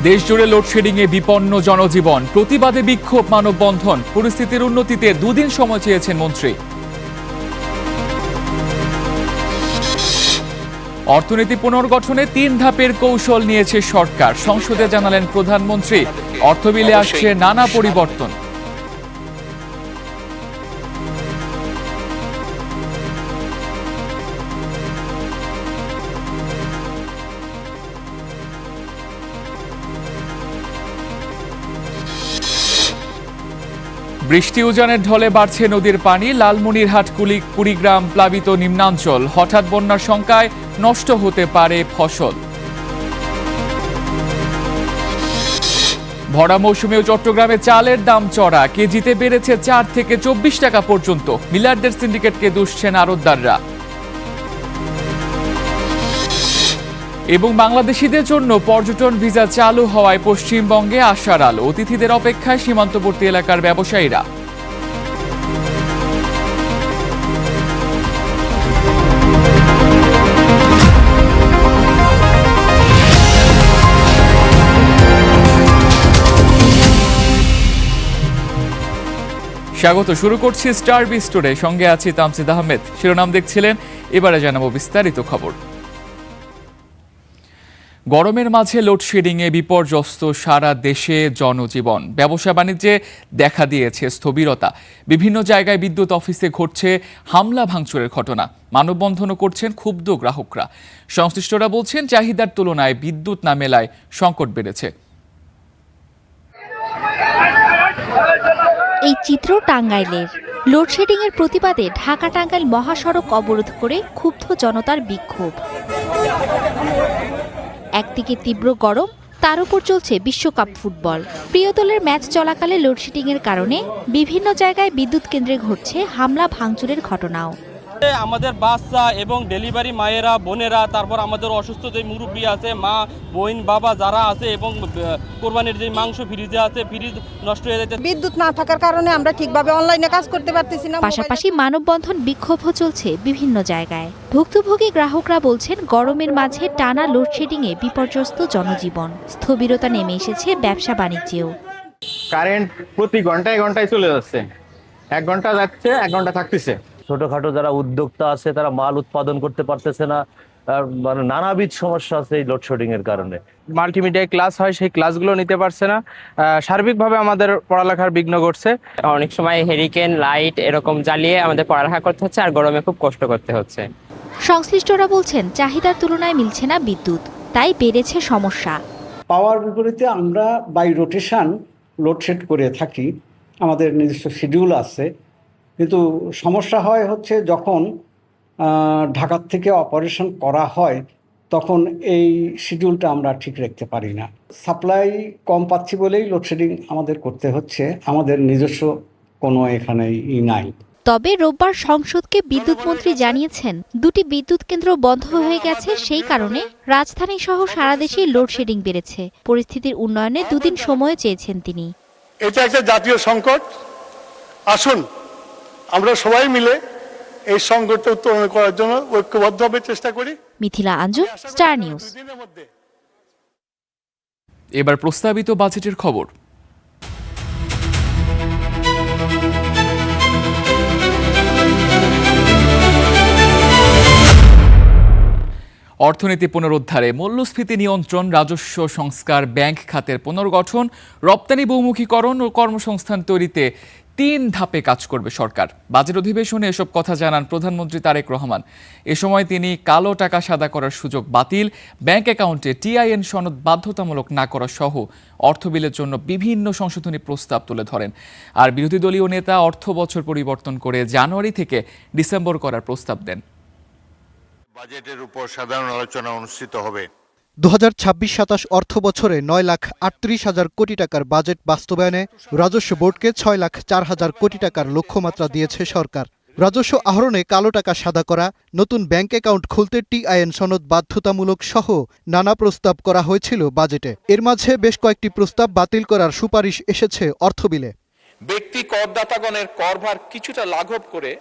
দেশজুড়ে লোডশেডিংয়ে বিপন্ন জনজীবন, প্রতিবাদে বিক্ষোভ, মানববন্ধন। পরিস্থিতির উন্নতিতে 2 দিন সময় চেয়েছেন মন্ত্রী। অর্থনীতি পুনর্গঠনে 3 ধাপের কৌশল নিয়েছে সরকার, সংসদে জানালেন প্রধানমন্ত্রী। অর্থ বিলে আসছে নানা পরিবর্তন। বৃষ্টি উজানের ঢলে বাড়ছে নদীর পানি, লালমনিরহাট কুড়িগ্রাম প্লাবিত নিম্নাঞ্চল। হঠাৎ বন্যার শঙ্কায় নষ্ট হতে পারে ফসল। ভরা মৌসুমেও চট্টগ্রামে চালের দাম চড়া, কেজিতে বেড়েছে 4 থেকে 24 টাকা পর্যন্ত। মিলারদের সিন্ডিকেটকে দুষছেন আড়তদাররা। এবং বাংলাদেশিদের জন্য পর্যটন ভিসা চালু হওয়ায় পশ্চিমবঙ্গে আশার আলো। অতিথিদের অপেক্ষায় সীমান্তবর্তী এলাকার ব্যবসায়ীরা। স্বাগত, শুরু করছি স্টার বিস্টোরে। সঙ্গে আছি তামসিদ আহমেদ। শিরোনাম দেখছিলেন, এবারে জানাবো বিস্তারিত খবর। গরমের মাঝে লোডশেডিংয়ে বিপর্যস্ত সারা দেশে জনজীবন। ব্যবসা বাণিজ্যে দেখা দিয়েছে স্থবিরতা। বিভিন্ন জায়গায় বিদ্যুৎ অফিসে ঘটছে হামলা ভাঙচুরের ঘটনা। মানববন্ধনও করছেন ক্ষুব্ধ গ্রাহকরা। সংশ্লিষ্টরা বলছেন, চাহিদার তুলনায় বিদ্যুৎ না মেলায় সংকট বেড়েছে। এই চিত্র টাঙ্গাইলের। লোডশেডিংয়ের প্রতিবাদে ঢাকা টাঙ্গাইল মহাসড়ক অবরোধ করে ক্ষুব্ধ জনতার বিক্ষোভ। একদিকে তীব্র গরম, তার উপর চলছে বিশ্বকাপ ফুটবল। প্রিয় দলের ম্যাচ চলাকালে লোডশেডিংয়ের কারণে বিভিন্ন জায়গায় বিদ্যুৎ কেন্দ্রে ঘটছে হামলা ভাঙচুরের ঘটনাও। আমাদের বাচ্চা এবং ডেলিভারি মায়েরা, বোনেরা, তারপর আমাদের অসুস্থ যে মুরব্বী আছে, মা, বোন, বাবা যারা আছে, এবং কোরবানির যে মাংস ফ্রিজে আছে, ফ্রিজ নষ্ট হয়ে যাচ্ছে। বিদ্যুৎ না থাকার কারণে আমরা ঠিকভাবে অনলাইনে কাজ করতে পারতেছি না। পাশাপাশি মানববন্ধন বিক্ষোভও চলছে বিভিন্ন জায়গায়। ভুক্তভোগী গ্রাহকরা বলছেন, গরমের মাঝে টানা লোডশেডিংয়ে বিপর্যস্ত জনজীবন। স্থবিরতা নেমে এসেছে ব্যবসা বাণিজ্যেও। কারেন্ট প্রতি ঘন্টায় ঘন্টায় চলে যাচ্ছে। 1 ঘন্টা যাচ্ছে, 1 ঘন্টা থাকতেছে। ছোটখাটো যারা উদ্যোক্তা আছে তারা মাল উৎপাদন করতে পারতেছে না। মানে নানাবিধ সমস্যা আছে এই লোডশেডিং এর কারণে। মাল্টিমিডিয়া ক্লাস হয়, সেই ক্লাসগুলো নিতে পারছে না। সার্বিকভাবে আমাদের পড়ালেখার বিঘ্ন ঘটছে। অনেক সময় হেরিকেন লাইট এরকম জ্বালিয়ে আমাদের পড়ালেখা করতে হচ্ছে, আর গরমে খুব কষ্ট করতে হচ্ছে। সংশ্লিষ্টরা বলছেন, চাহিদার তুলনায় মিলছে না বিদ্যুৎ, তাই বেড়েছে সমস্যা। পাওয়ার বিপরীতে আমরা বাই রোটেশন লোডশেড করে থাকি, আমাদের নিজস্ব শিডিউল আছে। কিন্তু সমস্যা হয় হচ্ছে যখন ঢাকার থেকে অপারেশন করা হয়, তখন এই শিডিউলটা আমরা ঠিক রাখতে পারি না। সাপ্লাই কম পাচ্ছি বলেই লোডশেডিং আমাদের করতে হচ্ছে। আমাদের নিজস্ব কোনো এখানে নাই। তবে রোববার সংসদকে বিদ্যুৎ মন্ত্রী জানিয়েছেন, 2টি বিদ্যুৎ কেন্দ্র বন্ধ হয়ে গেছে। সেই কারণে রাজধানী সহ সারা দেশে লোডশেডিং বেড়েছে। পরিস্থিতির উন্নয়নে 2 দিন সময় চেয়েছেন তিনি। এটা একটা জাতীয় সংকট। আসুন আমরা সবাই মিলে এই সংকটটা উত্তরণ করার জন্য ঐক্যবদ্ধভাবে চেষ্টা করি। Mithila Anju, star news. এবার প্রস্তাবিত বাজেটের খবর। অর্থনীতি পুনরুদ্ধারে মূল্যস্ফীতি নিয়ন্ত্রণ, রাজস্ব সংস্কার, ব্যাংক খাতের পুনর্গঠন, রপ্তানি বহুমুখীকরণ ও কর্মসংস্থান তৈরিতে 3 ধাপে কাজ করবে সরকার। বাজেট অধিবেশনে এসব কথা জানান প্রধানমন্ত্রী তারেক রহমান। এ সময় তিনি কালো টাকা সাদা করার সুযোগ বাতিল, ব্যাংক অ্যাকাউন্টে টিআইএন সনদ বাধ্যতামূলক না করা সহ অর্থ বিলের জন্য বিভিন্ন সংশোধনী প্রস্তাব তুলে ধরেন। আর বিরোধী দলীয় নেতা অর্থ বছর পরিবর্তন করে জানুয়ারি থেকে ডিসেম্বর করার প্রস্তাব দেন। বাজেটের উপর সাধারণ আলোচনা অনুষ্ঠিত হবে। 2026-27 অর্থ বছরে 9,38,000 কোটি টাকার বাজেট বাস্তবায়নে রাজস্ব বোর্ডকে 6,04,000 কোটি টাকার লক্ষ্যমাত্রা দিয়েছে সরকার। রাজস্ব আহরণে কালো টাকা সাদা করা, নতুন ব্যাংক অ্যাকাউন্ট খুলতে টিআইএন সনদ বাধ্যতামূলক সহ নানা প্রস্তাব করা হয়েছিল বাজেটে। এর মাঝে বেশ কয়েকটি প্রস্তাব বাতিল করার সুপারিশ এসেছে অর্থ বিলে। ব্যক্তি করদাতাগণের করভার কিছুটা লাঘব করে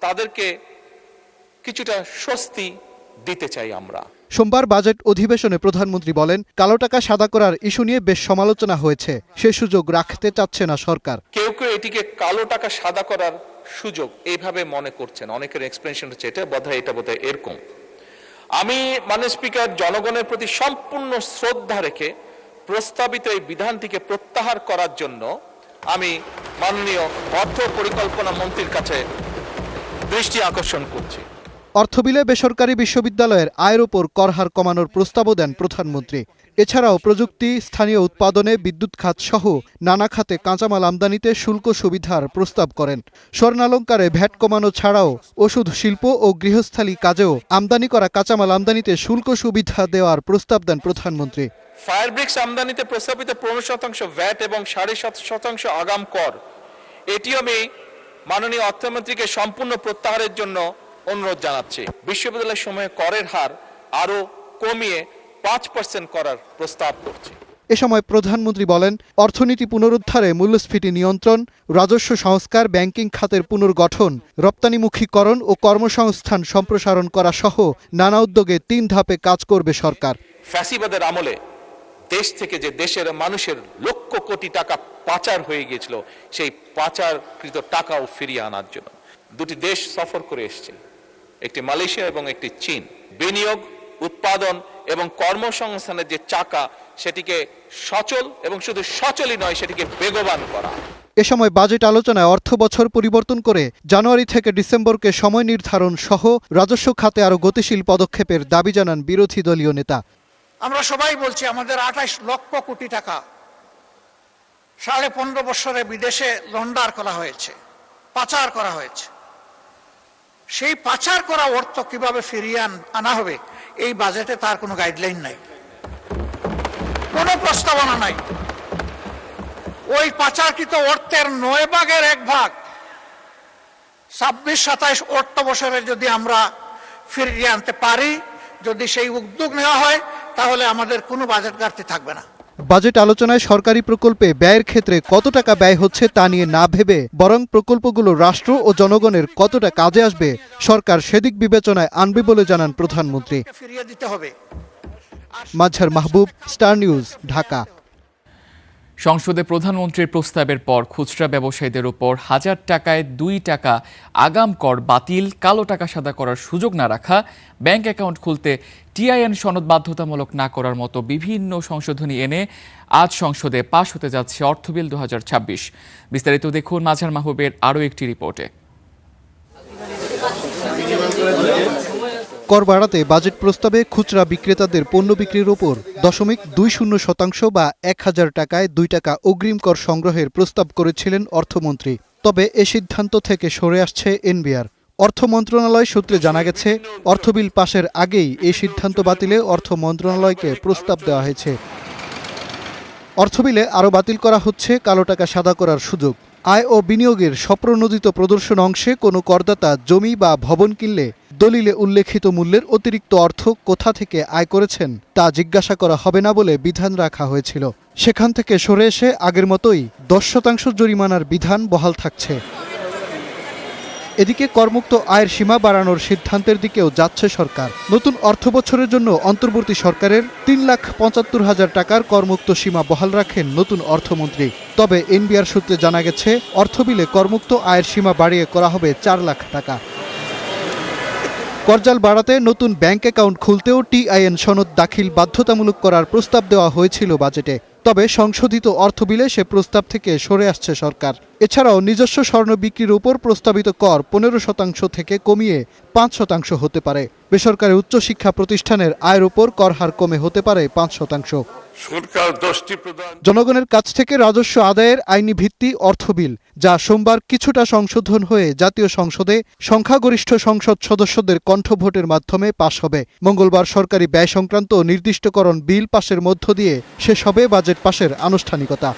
তাদেরকে কিছুটা স্বস্তি দিতে চাই আমরা। সোমবার বাজেট অধিবেশনে প্রধানমন্ত্রী বলেন, কালো টাকা সাদা করার ইস্যু নিয়ে বেশ সমালোচনা হয়েছে, সে সুযোগ রাখতে চাচ্ছে না সরকার। কেউ কেউ এটিকে কালো টাকা সাদা করার সুযোগ এইভাবে মনে করছেন, অনেকের এক্সপ্লেনেশন হচ্ছে এটা বোধহয় এরকম। আমি মাননীয় স্পিকার জনগণের প্রতি সম্পূর্ণ শ্রদ্ধা রেখে প্রস্তাবিত এই বিধানটিকে প্রত্যাহার করার জন্য আমি মাননীয় অর্থ পরিকল্পনা মন্ত্রীর কাছে দৃষ্টি আকর্ষণ করছি। অর্থবিলে বেসরকারি বিশ্ববিদ্যালয়ের আয়ের ওপর কর হার কমানোর প্রস্তাবও দেন প্রধানমন্ত্রী। এছাড়াও প্রযুক্তি, স্থানীয় উৎপাদনে বিদ্যুৎ খাত সহ নানা খাতে কাঁচামাল আমদানিতে শুল্ক সুবিধার প্রস্তাব করেন। স্বর্ণালংকারে ভ্যাট কমানো ছাড়াও ওষুধ শিল্প ও গৃহস্থালী কাজেও আমদানি করা কাঁচামাল আমদানিতে শুল্ক সুবিধা দেওয়ার প্রস্তাব দেন প্রধানমন্ত্রী। ফায়ার ব্রিক্স আমদানিতে প্রস্তাবিত 15% ভ্যাট এবং 7.5% আগাম কর, এটিও আমি মাননীয় অর্থমন্ত্রীকে সম্পূর্ণ প্রত্যাহারের জন্য অনুরোধ জানাচ্ছি। বিশ্ববিদ্যালয়ের সময়ে করের হার আরো কমিয়ে 5% করার প্রস্তাব করছি। এ সময় প্রধানমন্ত্রী বলেন, অর্থনীতি পুনরুদ্ধারে মূল্যস্ফীতি নিয়ন্ত্রণ, রাজস্ব সংস্কার, ব্যাংকিং খাতের পুনর্গঠন, রপ্তানিমুখীকরণ ও কর্মসংস্থান সম্প্রসারণ করা সহ নানা উদ্যোগে 3 ধাপে কাজ করবে সরকার। ফ্যাসিবাদের আমলে দেশ থেকে যে দেশের মানুষের লক্ষ কোটি টাকা পাচার হয়ে গিয়েছিল, সেই পাচারকৃত টাকাও ফিরিয়ে আনার জন্য 2টি দেশ সফর করে এসেছে, একটি মালয়েশিয়া এবং একটি চীন। বিনিয়োগ, উৎপাদন এবং কর্মসংস্থানের যে চাকা, সেটিকে সচল এবং শুধু সচলই নয়, সেটিকে বেগবান করা। এ সময় বাজেট আলোচনায় অর্থ বছর পরিবর্তন করে জানুয়ারি থেকে ডিসেম্বরকে সময় নির্ধারণ সহ রাজস্ব খাতে আরও গতিশীল পদক্ষেপের দাবি জানান বিরোধী দলীয় নেতা। আমরা সবাই বলছি আমাদের 28 লক্ষ কোটি টাকা 15.5 বছরে বিদেশে লন্ডার করা হয়েছে, পাচার করা হয়েছে। সেই পাচার করা অর্থ কিভাবে ফিরিয়ে আনা হবে, এই বাজেটে তার কোনো গাইডলাইন নাই, কোনো প্রস্তাবনা নাই। ওই পাচারকৃত অর্থের 9 ভাগের 1 ভাগ 26-27 অর্থ বছরে যদি আমরা ফিরিয়ে আনতে পারি, যদি সেই উদ্যোগ নেওয়া হয়, তাহলে আমাদের কোনো বাজেট ঘাটতি থাকবে না। বাজেট আলোচনায় সরকারি প্রকল্পে ব্যয়ের ক্ষেত্রে কত টাকা ব্যয় হচ্ছে তা নিয়ে না ভেবে বরং প্রকল্পগুলো রাষ্ট্র ও জনগণের কতটা কাজে আসবে সরকার সেদিক বিবেচনায় আনবে বলে জানান প্রধানমন্ত্রী। ফিরিয়ে দিতে হবে। মাজহার মাহবুব, স্টার নিউজ, ঢাকা। সংসদে প্রধানমন্ত্রীর প্রস্তাবের পর খুচরা ব্যবসায়ীদের উপর 1000 টাকায় 2 টাকা আগাম কর বাতিল, কালো টাকা সাদা করার সুযোগ না রাখা, ব্যাংক অ্যাকাউন্ট খুলতে টিআইএন সনদ বাধ্যতামূলক না করার মতো বিভিন্ন সংশোধনী এনে আজ সংসদে পাশ হতে যাচ্ছে অর্থবিল 2026। বিস্তারিত দেখুন মাজহার মাহবুবের আরও একটি রিপোর্টে। কর বাড়াতে বাজেট প্রস্তাবে খুচরা বিক্রেতাদের পণ্য বিক্রির ওপর 0.20% বা 1000 টাকায় 2 টাকা অগ্রিম কর সংগ্রহের প্রস্তাব করেছিলেন অর্থমন্ত্রী। তবে এ সিদ্ধান্ত থেকে সরে আসছে এনবিআর। অর্থ মন্ত্রণালয় সূত্রে জানা গেছে, অর্থবিল পাশের আগেই এই সিদ্ধান্ত বাতিলে অর্থ মন্ত্রণালয়কে প্রস্তাব দেওয়া হয়েছে। অর্থবিলে আরও বাতিল করা হচ্ছে কালো টাকা সাদা করার সুযোগ। আয় ও বিনিয়োগের স্বপ্রণোদিত প্রদর্শন অংশে কোনো করদাতা জমি বা ভবন কিনলে দলিলে উল্লেখিত মূল্যের অতিরিক্ত অর্থ কোথা থেকে আয় করেছেন তা জিজ্ঞাসা করা হবে না বলে বিধান রাখা হয়েছিল। সেখান থেকে সরে এসে আগের মতোই 10% জরিমানার বিধান বহাল থাকছে। এদিকে করমুক্ত আয়ের সীমা বাড়ানোর সিদ্ধান্তের দিকেও যাচ্ছে সরকার। নতুন অর্থবছরের জন্য অন্তর্বর্তী সরকারের 3,75,000 টাকার করমুক্ত সীমা বহাল রাখেন নতুন অর্থমন্ত্রী। তবে এনবিআর সূত্রে জানা গেছে, অর্থবিলে করমুক্ত আয়ের সীমা বাড়িয়ে করা হবে 4 লাখ টাকা। করজাল বাড়াতে নতুন ব্যাংক অ্যাকাউন্ট খুলতেও টিআইএন সনদ দাখিল বাধ্যতামূলক করার প্রস্তাব দেওয়া হয়েছিল বাজেটে। তবে সংশোধিত অর্থবিলে সে প্রস্তাব থেকে সরে আসছে সরকার। এছাড়াও নিজস্ব স্বর্ণ বিক্রির উপর প্রস্তাবিত কর 15% থেকে কমিয়ে 5% হতে পারে। বেসরকারি উচ্চশিক্ষা প্রতিষ্ঠানের আয়ের উপর কর হার কমে হতে পারে 5%। জনগণের কাছ থেকে রাজস্ব আদায়ের আইনি ভিত্তি অর্থবিল, যা সোমবার কিছুটা সংশোধন হয়ে জাতীয় সংসদে সংখ্যাগরিষ্ঠ সংসদ সদস্যদের কণ্ঠভোটের মাধ্যমে পাশ হবে। মঙ্গলবার সরকারি ব্যয় সংক্রান্ত নির্দিষ্টকরণ বিল পাশের মধ্য দিয়ে শেষ হবে বাজেট পাশের আনুষ্ঠানিকতা।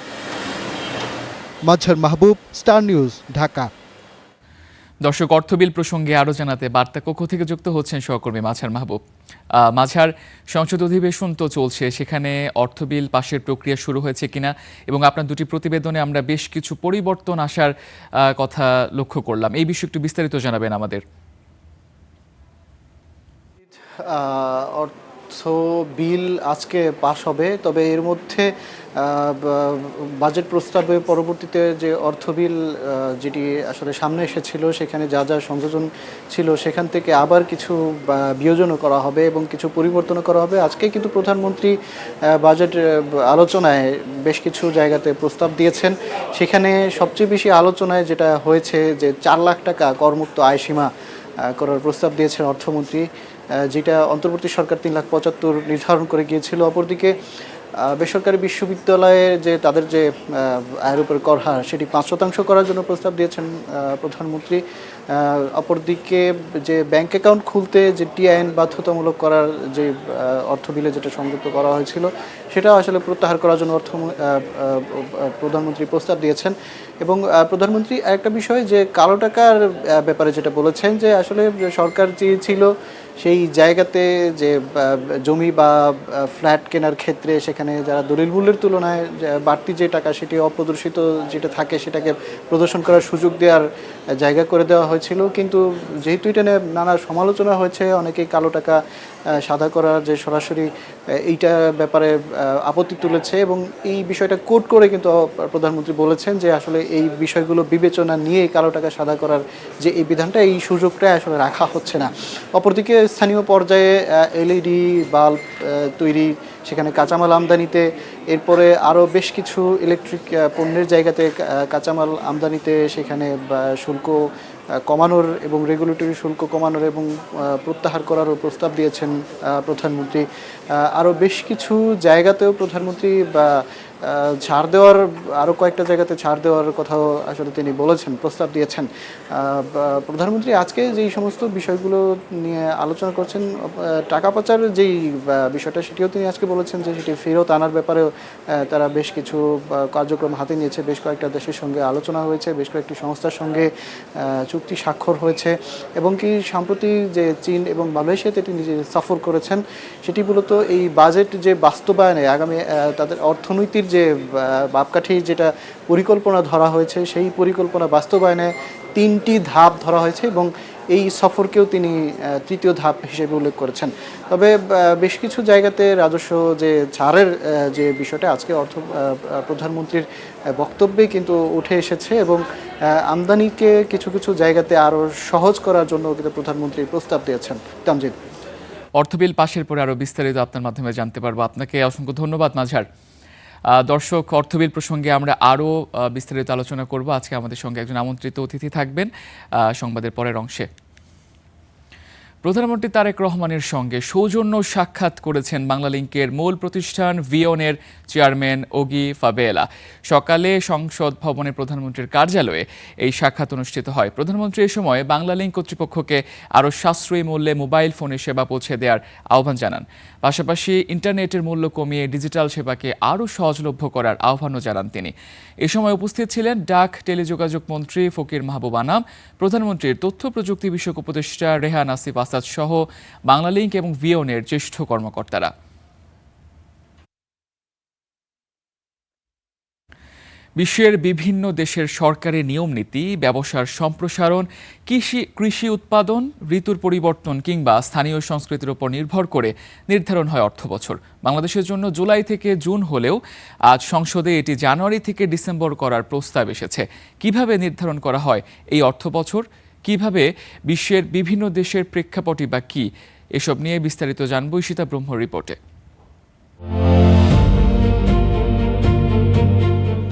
মাজহার মাহবুব, স্টার নিউজ, ঢাকা। দর্শক, অর্থবিল প্রসঙ্গে আরও জানাতে বার্তা কক্ষ থেকে যুক্ত হচ্ছেন সহকর্মী মাজহার মাহবুব। মাজহার, সংসদ অধিবেশন তো চলছে, সেখানে অর্থবিল পাশের প্রক্রিয়া শুরু হয়েছে কিনা, এবং আপনার দুটি প্রতিবেদনে আমরা বেশ কিছু পরিবর্তন আসার কথা লক্ষ্য করলাম, এই বিষয়ে একটু বিস্তারিত জানাবেন আমাদের। অর্থ অর্থ বিল আজকে পাশ হবে, তবে এর মধ্যে বাজেট প্রস্তাবে পরবর্তীতে যে অর্থ বিল যেটি আসলে সামনে এসেছিল সেখানে যা যা সংযোজন ছিল সেখান থেকে আবার কিছু বিয়োজনও করা হবে এবং কিছু পরিবর্তনও করা হবে। আজকে কিন্তু প্রধানমন্ত্রী বাজেট আলোচনায় বেশ কিছু জায়গাতে প্রস্তাব দিয়েছেন। সেখানে সবচেয়ে বেশি আলোচনায় যেটা হয়েছে যে 4 লাখ টাকা করমুক্ত আয়সীমা করার প্রস্তাব দিয়েছেন অর্থমন্ত্রী, যেটা অন্তর্বর্তী সরকার 3,75,00,000 নির্ধারণ করে গিয়েছিল। অপরদিকে বেসরকারি বিশ্ববিদ্যালয়ে যে তাদের যে আয়ের উপর কর হার সেটি 5% করার জন্য প্রস্তাব দিয়েছেন প্রধানমন্ত্রী। অপরদিকে যে ব্যাংক অ্যাকাউন্ট খুলতে যে টিআইএন বাধ্যতামূলক করার যে অর্থ বিলে যেটা সংযুক্ত করা হয়েছিল সেটা আসলে প্রত্যাহার করার জন্য প্রধানমন্ত্রী প্রস্তাব দিয়েছেন। এবং প্রধানমন্ত্রী একটা বিষয় যে কালো টাকার ব্যাপারে যেটা বলেছেন যে আসলে সরকার চেয়েছিল সেই জায়গাতে যে জমি বা ফ্ল্যাট কেনার ক্ষেত্রে সেখানে যারা দলিল মূল্যের তুলনায় বাড়তি যে টাকা সেটি অপ্রদর্শিত যেটা থাকে সেটাকে প্রদর্শন করার সুযোগ দেওয়ার জায়গা করে দেওয়া হয়েছিল। কিন্তু যেহেতু এটা নিয়ে নানা সমালোচনা হয়েছে, অনেকেই কালো টাকা সাদা করার যে সরাসরি এইটা ব্যাপারে আপত্তি তুলেছে এবং এই বিষয়টা কোট করে কিন্তু প্রধানমন্ত্রী বলেছেন যে আসলে এই বিষয়গুলো বিবেচনা নিয়ে কালো টাকা সাদা করার যে এই বিধানটা, এই সুযোগটা আসলে রাখা হচ্ছে না। অপরদিকে স্থানীয় পর্যায়ে এলইডি বাল্ব তৈরি, সেখানে কাঁচামাল আমদানিতে, এরপরে আরও বেশ কিছু ইলেকট্রিক পণ্যের জায়গাতে কাঁচামাল আমদানিতে সেখানে শুল্ক কমানোর এবং রেগুলেটরি শুল্ক কমানোর এবং প্রত্যাহার করারও প্রস্তাব দিয়েছেন প্রধানমন্ত্রী। আরও বেশ কিছু জায়গাতেও প্রধানমন্ত্রী ছাড় দেওয়ার, আরও কয়েকটা জায়গাতে ছাড় দেওয়ার কথাও আসলে তিনি বলেছেন, প্রস্তাব দিয়েছেন। প্রধানমন্ত্রী আজকে যেই সমস্ত বিষয়গুলো নিয়ে আলোচনা করছেন, টাকা পাচারের যেই বিষয়টা সেটিও তিনি আজকে বলেছেন যে সেটি ফেরত আনার ব্যাপারেও তারা বেশ কিছু কার্যক্রম হাতে নিয়েছে। বেশ কয়েকটা দেশের সঙ্গে আলোচনা হয়েছে, বেশ কয়েকটি সংস্থার সঙ্গে চুক্তি স্বাক্ষর হয়েছে এবং কি সম্প্রতি যে চীন এবং মালয়েশিয়াতে তিনি যে সফর করেছেন সেটি মূলত এই বাজেট যে বাস্তবায়নে আগামী তাদের অর্থনীতির যে মাপকাঠি যেটা পরিকল্পনা ধরা হয়েছে সেই পরিকল্পনা বাস্তবায়নে 3টি ধাপ ধরা হয়েছে এবং এই সফরকেও তিনি 3য় ধাপ হিসেবে উল্লেখ করেছেন। তবে বেশ কিছু জায়গাতে রাজস্ব যে ছাড়ের যে বিষয়টা আজকে প্রধানমন্ত্রীর বক্তব্যে কিন্তু উঠে এসেছে এবং আমদানিকে কিছু কিছু জায়গাতে আরও সহজ করার জন্য কিন্তু প্রধানমন্ত্রী প্রস্তাব দিয়েছেন। তামজিদ, অর্থবিল পাশের পরে আরও বিস্তারিত আপনার মাধ্যমে জানতে পারবো। আপনাকে অসংখ্য ধন্যবাদ মাঝার। দর্শক, অর্থবিল প্রসঙ্গে আমরা আরও বিস্তারিত আলোচনা করব। আজকে আমাদের সঙ্গে একজন আমন্ত্রিত অতিথি থাকবেন সংবাদের পরের অংশে। প্রধানমন্ত্রী তারেক রহমানের সঙ্গে সৌজন্য সাক্ষাৎ করেছেন বাংলালিংকের মূল প্রতিষ্ঠান ভিওনের চেয়ারম্যান ওগি ফাবেলা। সকালে সংসদ ভবনে প্রধানমন্ত্রীর কার্যালয়ে এই সাক্ষাৎ অনুষ্ঠিত হয়। প্রধানমন্ত্রী এ সময় বাংলালিংক কর্তৃপক্ষকে আরও সাশ্রয়ী মূল্যে মোবাইল ফোনের সেবা পৌঁছে দেওয়ার আহ্বান জানান। পাশাপাশি ইন্টারনেটের মূল্য কমিয়ে ডিজিটাল সেবাকে আরও সহজলভ্য করার আহ্বানও জানান তিনি। এ সময় উপস্থিত ছিলেন ডাক টেলিযোগাযোগ মন্ত্রী ফকির মাহবুব আনাম, প্রধানমন্ত্রীর তথ্য প্রযুক্তি বিষয়ক উপদেষ্টা রেহান আসিফ আসাদ সহ বাংলালিংক এবং ভিওনের জ্যেষ্ঠ কর্মকর্তারা। বিশ্বের বিভিন্ন দেশের সরকারি নিয়মনীতি, ব্যবসার সম্প্রসারণ, কৃষি উৎপাদন, ঋতুর পরিবর্তন কিংবা স্থানীয় সংস্কৃতির উপর নির্ভর করে নির্ধারণ হয় অর্থবছর। বাংলাদেশের জন্য জুলাই থেকে জুন হলেও আজ সংসদে এটি জানুয়ারি থেকে ডিসেম্বর করার প্রস্তাব এসেছে। কিভাবে নির্ধারণ করা হয় এই অর্থবছর, কিভাবে বিশ্বের বিভিন্ন দেশের প্রেক্ষাপটই বা কী, এসব নিয়ে বিস্তারিত জানব ঈশিতা ব্রহ্মর রিপোর্টে।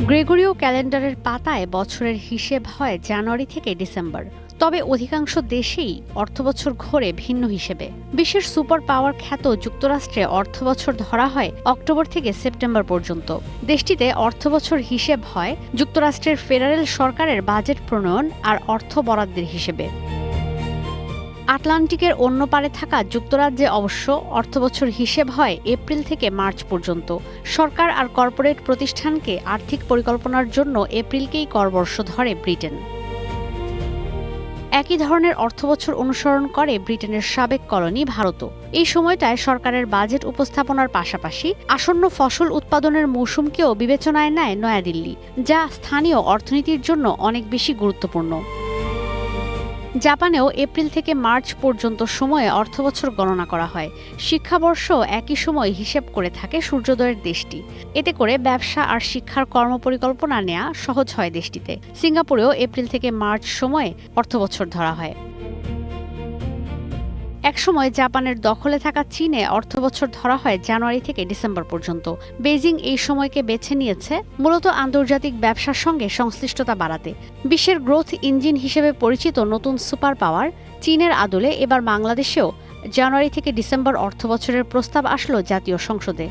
গ্রেগরীয় ক্যালেন্ডারের পাতায় বছরের হিসেব হয় জানুয়ারি থেকে ডিসেম্বর। তবে অধিকাংশ দেশেই অর্থবছর ঘোরে ভিন্ন হিসেবে। বিশ্বের সুপার পাওয়ার খ্যাত যুক্তরাষ্ট্রে অর্থবছর ধরা হয় অক্টোবর থেকে সেপ্টেম্বর পর্যন্ত। দেশটিতে অর্থবছর হিসেব হয় যুক্তরাষ্ট্রের ফেডারেল সরকারের বাজেট প্রণয়ন আর অর্থ বরাদ্দের হিসেবে। আটলান্টিকের অন্য পারে থাকা যুক্তরাজ্যে অবশ্য অর্থবছর হিসেব হয় এপ্রিল থেকে মার্চ পর্যন্ত। সরকার আর কর্পোরেট প্রতিষ্ঠানকে আর্থিক পরিকল্পনার জন্য এপ্রিলকেই করবর্ষ ধরে ব্রিটেন। একই ধরনের অর্থবছর অনুসরণ করে ব্রিটেনের সাবেক কলোনি ভারতও। এই সময়টায় সরকারের বাজেট উপস্থাপনার পাশাপাশি আসন্ন ফসল উৎপাদনের মৌসুমকেও বিবেচনায় নেয় নয়াদিল্লি, যা স্থানীয় অর্থনীতির জন্য অনেক বেশি গুরুত্বপূর্ণ। জাপানেও এপ্রিল থেকে মার্চ পর্যন্ত সময়ে অর্থবছর গণনা করা হয়। শিক্ষাবর্ষ একই সময় হিসেব করে থাকে সূর্যোদয়ের দেশটি। এতে করে ব্যবসা আর শিক্ষার কর্মপরিকল্পনা নেওয়া সহজ হয় দেশটিতে। সিঙ্গাপুরেও এপ্রিল থেকে মার্চ সময়ে অর্থবছর ধরা হয়। একসময় জাপানের দখলে থাকা চীনে অর্থবছর ধরা হয় জানুয়ারি থেকে ডিসেম্বর পর্যন্ত। বেইজিং এই সময়কে বেছে নিয়েছে মূলত আন্তর্জাতিক ব্যবসার সঙ্গে সংশ্লিষ্টতা বাড়াতে। বিশ্বের গ্রোথ ইঞ্জিন হিসেবে পরিচিত নতুন সুপার পাওয়ার চীনের আদলে এবার বাংলাদেশেও জানুয়ারি থেকে ডিসেম্বর অর্থবছরের প্রস্তাব আসলো জাতীয় সংসদে।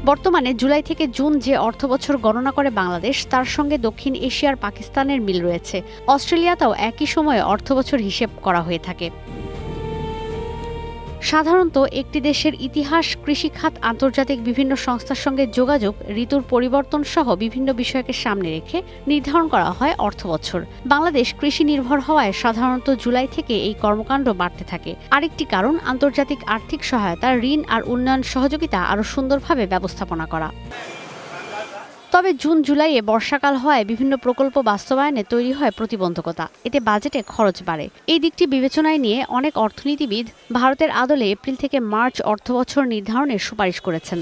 বর্তমানে জুলাই থেকে জুন যে অর্থবছর গণনা করে বাংলাদেশ, তার সঙ্গে দক্ষিণ এশিয়ার পাকিস্তানের মিল রয়েছে। অস্ট্রেলিয়াতেও একই সময়ে অর্থবছর হিসেব করা হয়ে থাকে। সাধারণত একটি দেশের ইতিহাস, কৃষিখাত, আন্তর্জাতিক বিভিন্ন সংস্থার সঙ্গে যোগাযোগ, ঋতুর পরিবর্তন সহ বিভিন্ন বিষয়কে সামনে রেখে নির্ধারণ করা হয় অর্থবছর। বাংলাদেশ কৃষি নির্ভর হওয়ায় সাধারণত জুলাই থেকে এই কর্মকাণ্ড বাড়তে থাকে। আরেকটি কারণ আন্তর্জাতিক আর্থিক সহায়তা, ঋণ আর উন্নয়ন সহযোগিতা আরও সুন্দরভাবে ব্যবস্থাপনা করা। তবে জুন জুলাইয়ে বর্ষাকাল হওয়ায় বিভিন্ন প্রকল্প বাস্তবায়নে তৈরি হয় প্রতিবন্ধকতা। এতে বাজেটে খরচ বাড়ে। এই দিকটি বিবেচনায় নিয়ে অনেক অর্থনীতিবিদ ভারতের আদলে এপ্রিল থেকে মার্চ অর্থবছর নির্ধারণের সুপারিশ করেছেন।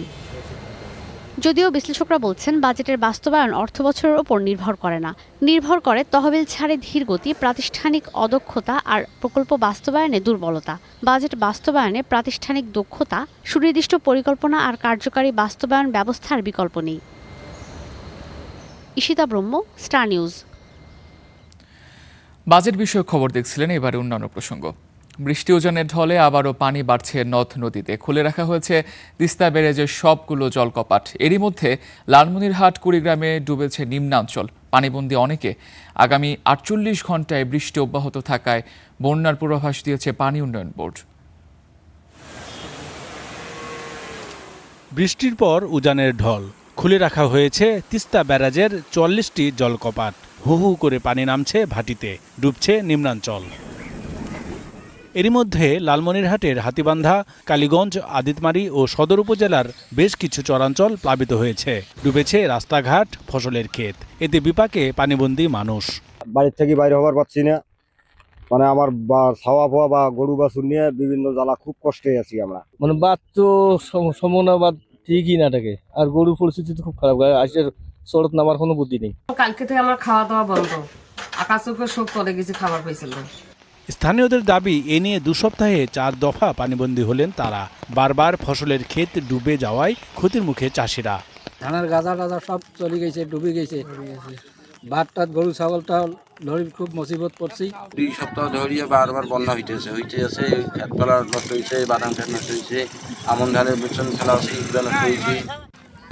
যদিও বিশ্লেষকরা বলছেন বাজেটের বাস্তবায়ন অর্থবছরের ওপর নির্ভর করে না, নির্ভর করে তহবিল ছাড়ে ধীর গতি, প্রাতিষ্ঠানিক অদক্ষতা আর প্রকল্প বাস্তবায়নে দুর্বলতা। বাজেট বাস্তবায়নে প্রাতিষ্ঠানিক দক্ষতা, সুনির্দিষ্ট পরিকল্পনা আর কার্যকারী বাস্তবায়ন ব্যবস্থার বিকল্প নেই। ঈশিতা ব্রহ্ম, স্টার নিউজ। বাজেট বিষয়ক খবর দেখছিলেন। এবারে অন্যান্য প্রসঙ্গ। বৃষ্টি উজানের ঢলে আবারও পানি বাড়ছে নদ নদীতে। খুলে রাখা হয়েছে তিস্তা ব্যারেজের সবগুলো জলকপাট। এরই মধ্যে লালমনিরহাট কুড়িগ্রামে ডুবেছে নিম্নাঞ্চল। পানিবন্দী অনেকে। আগামী 48 ঘন্টায় বৃষ্টি অব্যাহত থাকায় বন্যার পূর্বাভাস দিয়েছে পানি উন্নয়ন বোর্ড। বৃষ্টির পর উজানের ঢল। খুলে রাখা হয়েছে তিস্তা ব্যারাজের 44টি জলকপাট। হু হু করে পানি নামছে ভাটিতে, ডুবছে নিম্নাঞ্চল। এরই মধ্যে লালমনিরহাটের হাতীবান্ধা, কালীগঞ্জ, আদিতমারি ও সদর উপজেলার বেশ কিছু চরাঞ্চল প্লাবিত হয়েছে। ডুবেছে রাস্তাঘাট, ফসলের ক্ষেত। এতে বিপাকে পানিবন্দী মানুষ। বাড়ির থেকে বাইরে হবার পাচ্ছি না, মানে আমার ছাওয়া পোয়া বা গরু বাছুর নিয়ে বিভিন্ন জ্বালা, খুব কষ্টে আছি আমরা। মানে বাদ তো সম্ভাবনা বাদ ঠিকই না থাকে, আর গরুর পরিস্থিতি তো খুব খারাপ। আসলে শরৎ নামার কোনো বুদ্ধি নেই। কালকে থেকে আমার খাওয়া দাওয়া বন্ধ, আকাশকে সব চলে গেছে, খাবার পাইছিল। স্থানীয়দের দাবি, এ নিয়ে 2 সপ্তাহে 4 দফা পানিবন্দী হলেন তারা। বারবার ফসলের ক্ষেত ডুবে যাওয়ায় ক্ষতির মুখে চাষিরা। ধানের গাজা টাজা সব চলে গেছে, ডুবে গেছে। ভাত টাত, গরু ছাগলটা ধরে খুব মুসিবত পড়ছি। 2 সপ্তাহ ধরিয়ে বারবার বন্যা হইতেছে। খেতপালা নষ্ট হয়েছে, বাদাম খেত নষ্ট হয়েছে, আমন ধানের বেচন ফেলা আছে, এগুলো নষ্ট হয়েছে।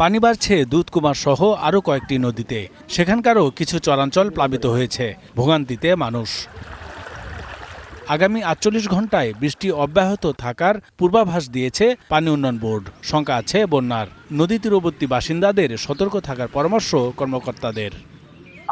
পানি বাড়ছে দুধকুমার সহ আরও কয়েকটি নদীতে। সেখানকারও কিছু চরাঞ্চল প্লাবিত হয়েছে। ভোগান্তিতে মানুষ। আগামী 48 ঘন্টায় বৃষ্টি অব্যাহত থাকার পূর্বাভাস দিয়েছে পানি উন্নয়ন বোর্ড। শঙ্কা আছে বন্যার। নদী তীরবর্তী বাসিন্দাদের সতর্ক থাকার পরামর্শ কর্মকর্তাদের।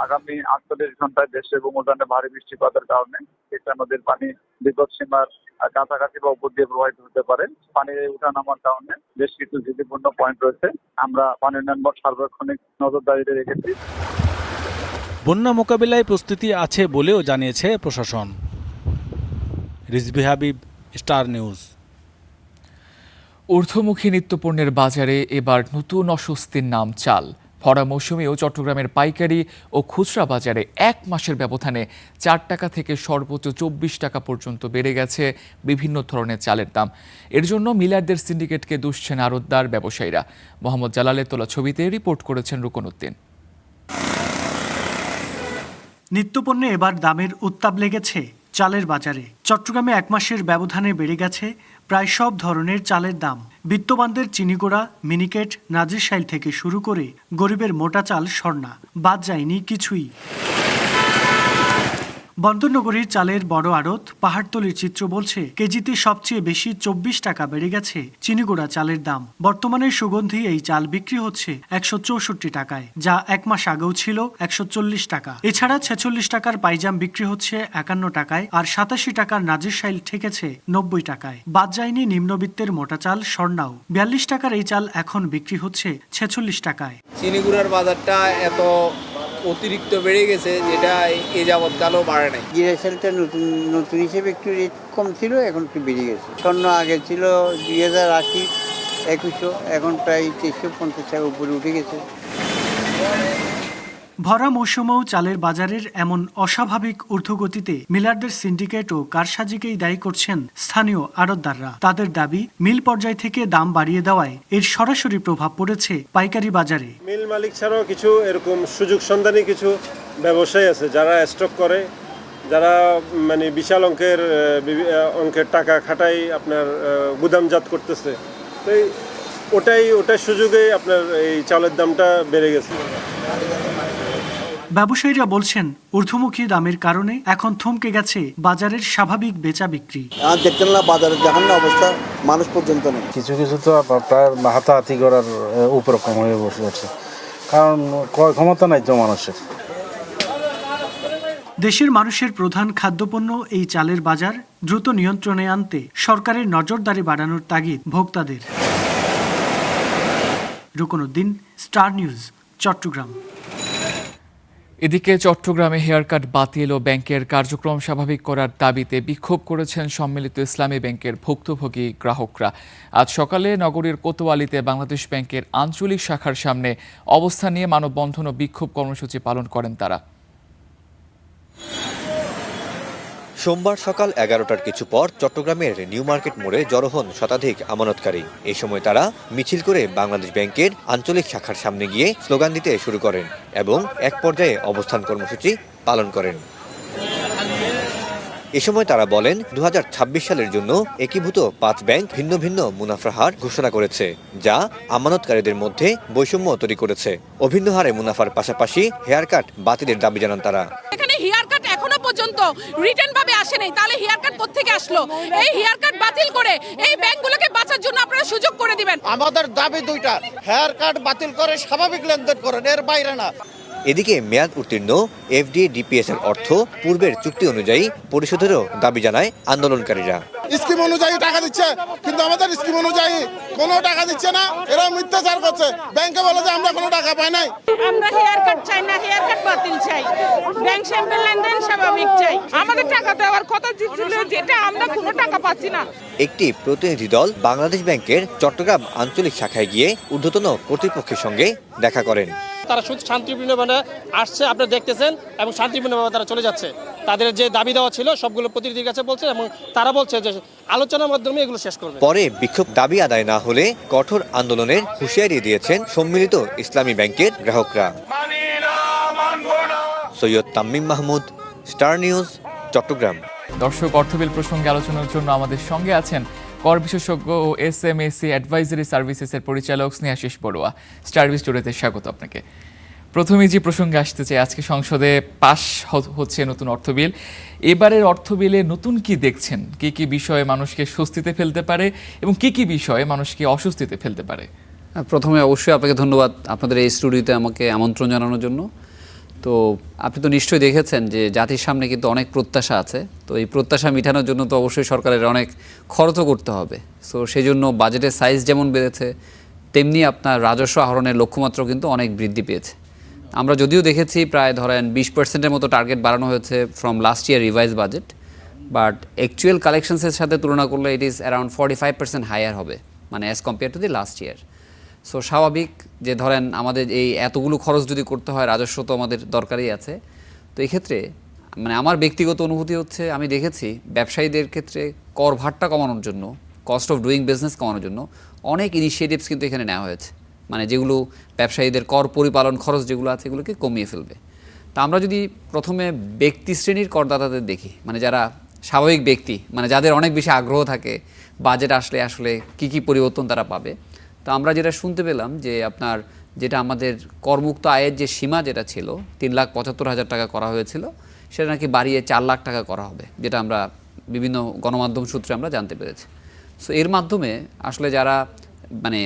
আগামী 48 ঘন্টায় দেশে এবং উজানে ভারী বৃষ্টিপাতের কারণে তিস্তা নদীর পানি বিপদসীমার কাছাকাছি বা উপর দিয়ে প্রবাহিত হতে পারে। পানির উঠা নামার কারণে বেশ কিছু ঝুঁকিপূর্ণ পয়েন্ট রয়েছে। আমরা পানি উন্নয়ন বোর্ড সার্বক্ষণিক নজরদারি রেখেছি। বন্যা মোকাবিলায় প্রস্তুতি আছে বলেও জানিয়েছে প্রশাসন। Rizvi Habib, star news. ঊর্ধ্বমুখী নিত্যপণ্যের বাজারে এবার নতুন অস্বস্তির নাম চাল। ভরা মৌসুমেও চট্টগ্রামের পাইকারি ও খুচরা বাজারে 1 মাসের ব্যবধানে 4 টাকা থেকে সর্বোচ্চ 24 টাকা পর্যন্ত বেড়ে গেছে বিভিন্ন ধরনের চালের দাম। এর জন্য মিলারদের সিন্ডিকেটকে দুষছেন আড়তদার ব্যবসায়ীরা। মোহাম্মদ জালালের তোলা ছবিতে রিপোর্ট করেছেন রুকন উদ্দিন। নিত্যপণ্যে এবার দামের উত্তাপ লেগেছে চালের বাজারে। চট্টগ্রামে 1 মাসের ব্যবধানে বেড়ে গেছে প্রায় সব ধরনের চালের দাম। বিত্তবানদের চিনিগুড়া, মিনিকেট, নাজিরশাইল থেকে শুরু করে গরিবের মোটা চাল স্বর্ণা, বাদ যায়নি কিছুই। বন্দরনগরীর চালের বড় আড়ত পাহাড়তলির চিত্র বলছে, কেজিতে সবচেয়ে বেশি 24 টাকা বেড়ে গেছে চিনিগুড়া চালের দাম। বর্তমানে সুগন্ধি এই চাল বিক্রি হচ্ছে 164 টাকায়, যা 1 মাস আগেও ছিল 140 টাকা। এছাড়া 46 টাকার পাইজাম বিক্রি হচ্ছে 51 টাকায়, আর 87 টাকার নাজিরশাইল ঠেকেছে 90 টাকায়। বাদ যায়নি নিম্নবিত্তের মোটা চাল স্বর্ণাও। 42 টাকার এই চাল এখন বিক্রি হচ্ছে 46 টাকায়। চিনিগুড়ার বাজারটা এত অতিরিক্ত বেড়ে গেছে, যেটা এ যাবৎকালও বাড়ে নাই। গ্যাসেলটা নতুন নতুন হিসেবে একটু রেট কম ছিল, এখন একটু বেড়ে গেছে। স্বর্ণ আগে ছিল 2080, 2100, এখন প্রায় 350 টাকা উপরে উঠে গেছে। ভরা মৌসুমেও চালের বাজারের এমন অস্বাভাবিক ঊর্ধ্বগতিতে মিলারদের সিন্ডিকেট ও কারসাজিকেই দায়ী করছেন স্থানীয় আড়তদাররা। তাদের দাবি, মিল পর্যায় থেকে দাম বাড়িয়ে দেওয়ায় এর সরাসরি প্রভাব পড়েছে পাইকারি বাজারে। মিল মালিক ছাড়াও কিছু এরকম সুযোগ সন্ধানী কিছু ব্যবসায়ী আছে যারা স্টক করে, যারা মানে বিশাল অঙ্কের টাকা খাটাই আপনার গুদামজাত করতেছে। তো ওটাই সুযোগে আপনার এই চালের দামটা বেড়ে গেছে। ব্যবসায়ীরা বলছেন, ঊর্ধ্বমুখী দামের কারণে এখন থমকে গেছে বাজারের স্বাভাবিক বেচা বিক্রি। দেখছেন না বাজারে, দেখেন না অবস্থা, মানুষ পর্যন্ত নেই। কিছু তো প্রায় হাতাহাতি করার উপক্রম হয়ে বসে আছে, কারণ ক্রয় ক্ষমতা নাই তো মানুষের। দেশের মানুষের প্রধান খাদ্যপণ্য এই চালের বাজার দ্রুত নিয়ন্ত্রণে আনতে সরকারের নজরদারি বাড়ানোর তাগিদ ভোক্তাদের। রুকনউদ্দিন, স্টার নিউজ, চট্টগ্রাম। এদিকে চট্টগ্রামে হেয়ার কাট বাতিল ও ব্যাংকের কার্যক্রম স্বাভাবিক করার দাবিতে বিক্ষোভ করেছেন সম্মিলিত ইসলামী ব্যাংকের ভুক্তভোগী গ্রাহকরা। আজ সকালে নগরীর কোতোয়ালিতে বাংলাদেশ ব্যাংকের আঞ্চলিক শাখার সামনে অবস্থান নিয়ে মানববন্ধন ও বিক্ষোভ কর্মসূচি পালন করেন তারা। সোমবার সকাল 11টার কিছু পর চট্টগ্রামের নিউ মার্কেট মোড়ে জড়ো হন শতাধিক আমানতকারী। এই সময় তারা মিছিল করে বাংলাদেশ ব্যাংকের আঞ্চলিক শাখার সামনে গিয়ে স্লোগান দিতে শুরু করেন এবং এক পর্যায়ে অবস্থান কর্মসূচি পালন করেন। এ সময় তারা বলেন, 2026 সালের জন্য একীভূত 5 ব্যাংক ভিন্ন ভিন্ন মুনাফার হার ঘোষণা করেছে, যা আমানতকারীদের মধ্যে বৈষম্য তৈরি করেছে। অভিন্ন হারে মুনাফার পাশাপাশি হেয়ার কাট বাতিলের দাবি জানান তারা। এখানে হেয়ার কাট এখনো পর্যন্ত রিটার্ন ভাবে আসে নাই, তাহলে হেয়ার কাট কোত্থেকে আসলো? এই হেয়ার কাট বাতিল করে এই ব্যাংকগুলোকে বাঁচার জন্য আপনারা সুযোগ করে দিবেন। আমাদের দাবি দুইটা, হেয়ার কাট বাতিল করে স্বাভাবিক লেনদেন করেন, এর বাইরে না। এদিকে মেয়াদ উত্তীর্ণ এফডিডিপিএস এর অর্থ পূর্বের চুক্তি অনুযায়ী পরিশোধেরও দাবি জানায় আন্দোলনকারীরা। স্কিম অনুযায়ী টাকা দিচ্ছে, কিন্তু আমাদের স্কিম অনুযায়ী কোনো টাকা দিচ্ছে না, এরা মিথ্যাচার করছে। ব্যাংকে বলে যে আমরা কোনো টাকা পাই নাই। আমরা হেয়ার কাট চাই না, হেয়ার কাট বাতিল চাই, ব্যাংক স্যাম্পল লেনদেন স্বাভাবিক চাই। আমাদের টাকা দেওয়ার কথা ছিল, যেটা আমরা কোনো টাকা পাচ্ছি না। একটি প্রতিনিধি দল বাংলাদেশ ব্যাংকের চট্টগ্রাম আঞ্চলিক শাখায় গিয়ে ঊর্ধ্বতন কর্তৃপক্ষের সঙ্গে দেখা করেন। তারা শুধু শান্তিপূর্ণভাবে আসছে, আপনারা দেখতেছেন, এবং শান্তিপূর্ণভাবে তারা চলে যাচ্ছে। তাদের যে দাবি দেওয়া ছিল সবগুলো প্রতিনিধির কাছে বলছে, এবং তারা বলছে যে আলোচনার মাধ্যমে এগুলো শেষ করবে। পরে বিক্ষোভ দাবি আদায় না হলে কঠোর আন্দোলনের হুঁশিয়ারি দিয়েছেন সম্মিলিত ইসলামী ব্যাংকের গ্রাহকরা। Syed Tamim Mahmud, Star News, Chittagong. দর্শক, অর্থবিল প্রসঙ্গে আলোচনার জন্য আমাদের সঙ্গে আছেন কর বিশেষজ্ঞ ও এসএমএসি অ্যাডভাইজারি সার্ভিসেসের পরিচালক স্নেহাশিস বড়ুয়া। স্টার স্টুডিওতে স্বাগত আপনাকে। প্রথমেই যে প্রসঙ্গে আসতে চাই, আজকে সংসদে পাশ হচ্ছে নতুন অর্থবিল। এবারের অর্থবিলে নতুন কি দেখছেন? কি কি বিষয়ে মানুষকে স্বস্তিতে ফেলতে পারে এবং কি কি বিষয়ে মানুষকে অস্বস্তিতে ফেলতে পারে? প্রথমে অবশ্যই আপনাকে ধন্যবাদ আপনাদের এই স্টুডিওতে আমাকে আমন্ত্রণ জানানোর জন্য। তো আপনি তো নিশ্চয়ই দেখেছেন যে জাতির সামনে কিন্তু অনেক প্রত্যাশা আছে। তো এই প্রত্যাশা মেটানোর জন্য তো অবশ্যই সরকারের অনেক খরচও করতে হবে। সো সেই জন্য বাজেটের সাইজ যেমন বেড়েছে, তেমনি আপনার রাজস্ব আহরণের লক্ষ্যমাত্রাও কিন্তু অনেক বৃদ্ধি পেয়েছে। আমরা যদিও দেখেছি প্রায় ধরেন 20% মতো টার্গেট বাড়ানো হয়েছে from last year revise budget, but actual কালেকশনসের সাথে তুলনা করলে ইট ইজ অ্যারাউন্ড 45% হায়ার হবে, মানে as compare to the last year. So স্বাভাবিক যে ধরেন আমাদের এই এতগুলো খরচ যদি করতে হয়, রাজস্ব তো আমাদের দরকারই আছে। তো এই ক্ষেত্রে মানে আমার ব্যক্তিগত অনুভূতি হচ্ছে, আমি দেখেছি ব্যবসায়ীদের ক্ষেত্রে কর ভারটা কমানোর জন্য, কস্ট অফ ডুইং বিজনেস কমানোর জন্য অনেক ইনিশিয়েটিভস কিন্তু এখানে নেওয়া হয়েছে, মানে যেগুলো ব্যবসায়ীদের কর পরিপালন খরচ যেগুলো আছে এগুলোকে কমিয়ে ফেলবে। তা আমরা যদি প্রথমে ব্যক্তি শ্রেণীর করদাতাদের দেখি, মানে যারা স্বাভাবিক ব্যক্তি, মানে যাদের অনেক বেশি আগ্রহ থাকে বাজেট আসলে আসলে কি কি পরিবর্তন তারা পাবে। তো আমরা যেটা শুনতে পেলাম যে আপনার যেটা আমাদের করমুক্ত আয়ের যে সীমা যেটা ছিল 3,75,000 টাকা করা হয়েছিল, সেটা নাকি বাড়িয়ে 4 লাখ টাকা করা হবে, যেটা আমরা বিভিন্ন গণমাধ্যম সূত্রে আমরা জানতে পেরেছি। সো এর মাধ্যমে আসলে যারা মানে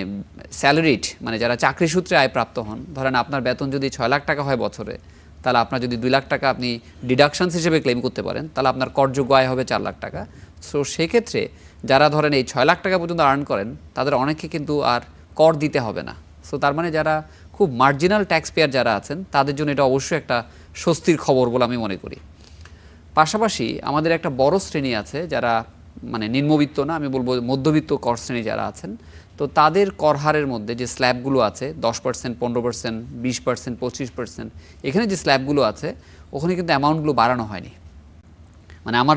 স্যালারিড, মানে যারা চাকরি সূত্রে আয় প্রাপ্ত হন, ধরেন আপনার বেতন যদি 6 লাখ টাকা হয় বছরে, তাহলে আপনার যদি 2 লাখ টাকা আপনি ডিডাকশনস হিসেবে ক্লেম করতে পারেন, তাহলে আপনার করযোগ্য আয় হবে 4 লাখ টাকা। সো সেক্ষেত্রে যারা ধরেন এই 6 লাখ টাকা পর্যন্ত আর্ন করেন, তাদের অনেকে কিন্তু আর কর দিতে হবে না। সো তার মানে যারা খুব মার্জিনাল ট্যাক্স পেয়ার যারা আছেন তাদের জন্য এটা অবশ্যই একটা স্বস্তির খবর বলে আমি মনে করি। পাশাপাশি আমাদের একটা বড় শ্রেণী আছে যারা মানে নিম্নবিত্ত না, আমি বলবো মধ্যবিত্ত কর শ্রেণী যারা আছেন, তো তাদের কর হারের মধ্যে যে স্ল্যাবগুলো আছে 10%, 15%, 20%, 25%, এখানে যে স্ল্যাবগুলো আছে ওখানে কিন্তু অ্যামাউন্টগুলো বাড়ানো হয়নি। মানে আমার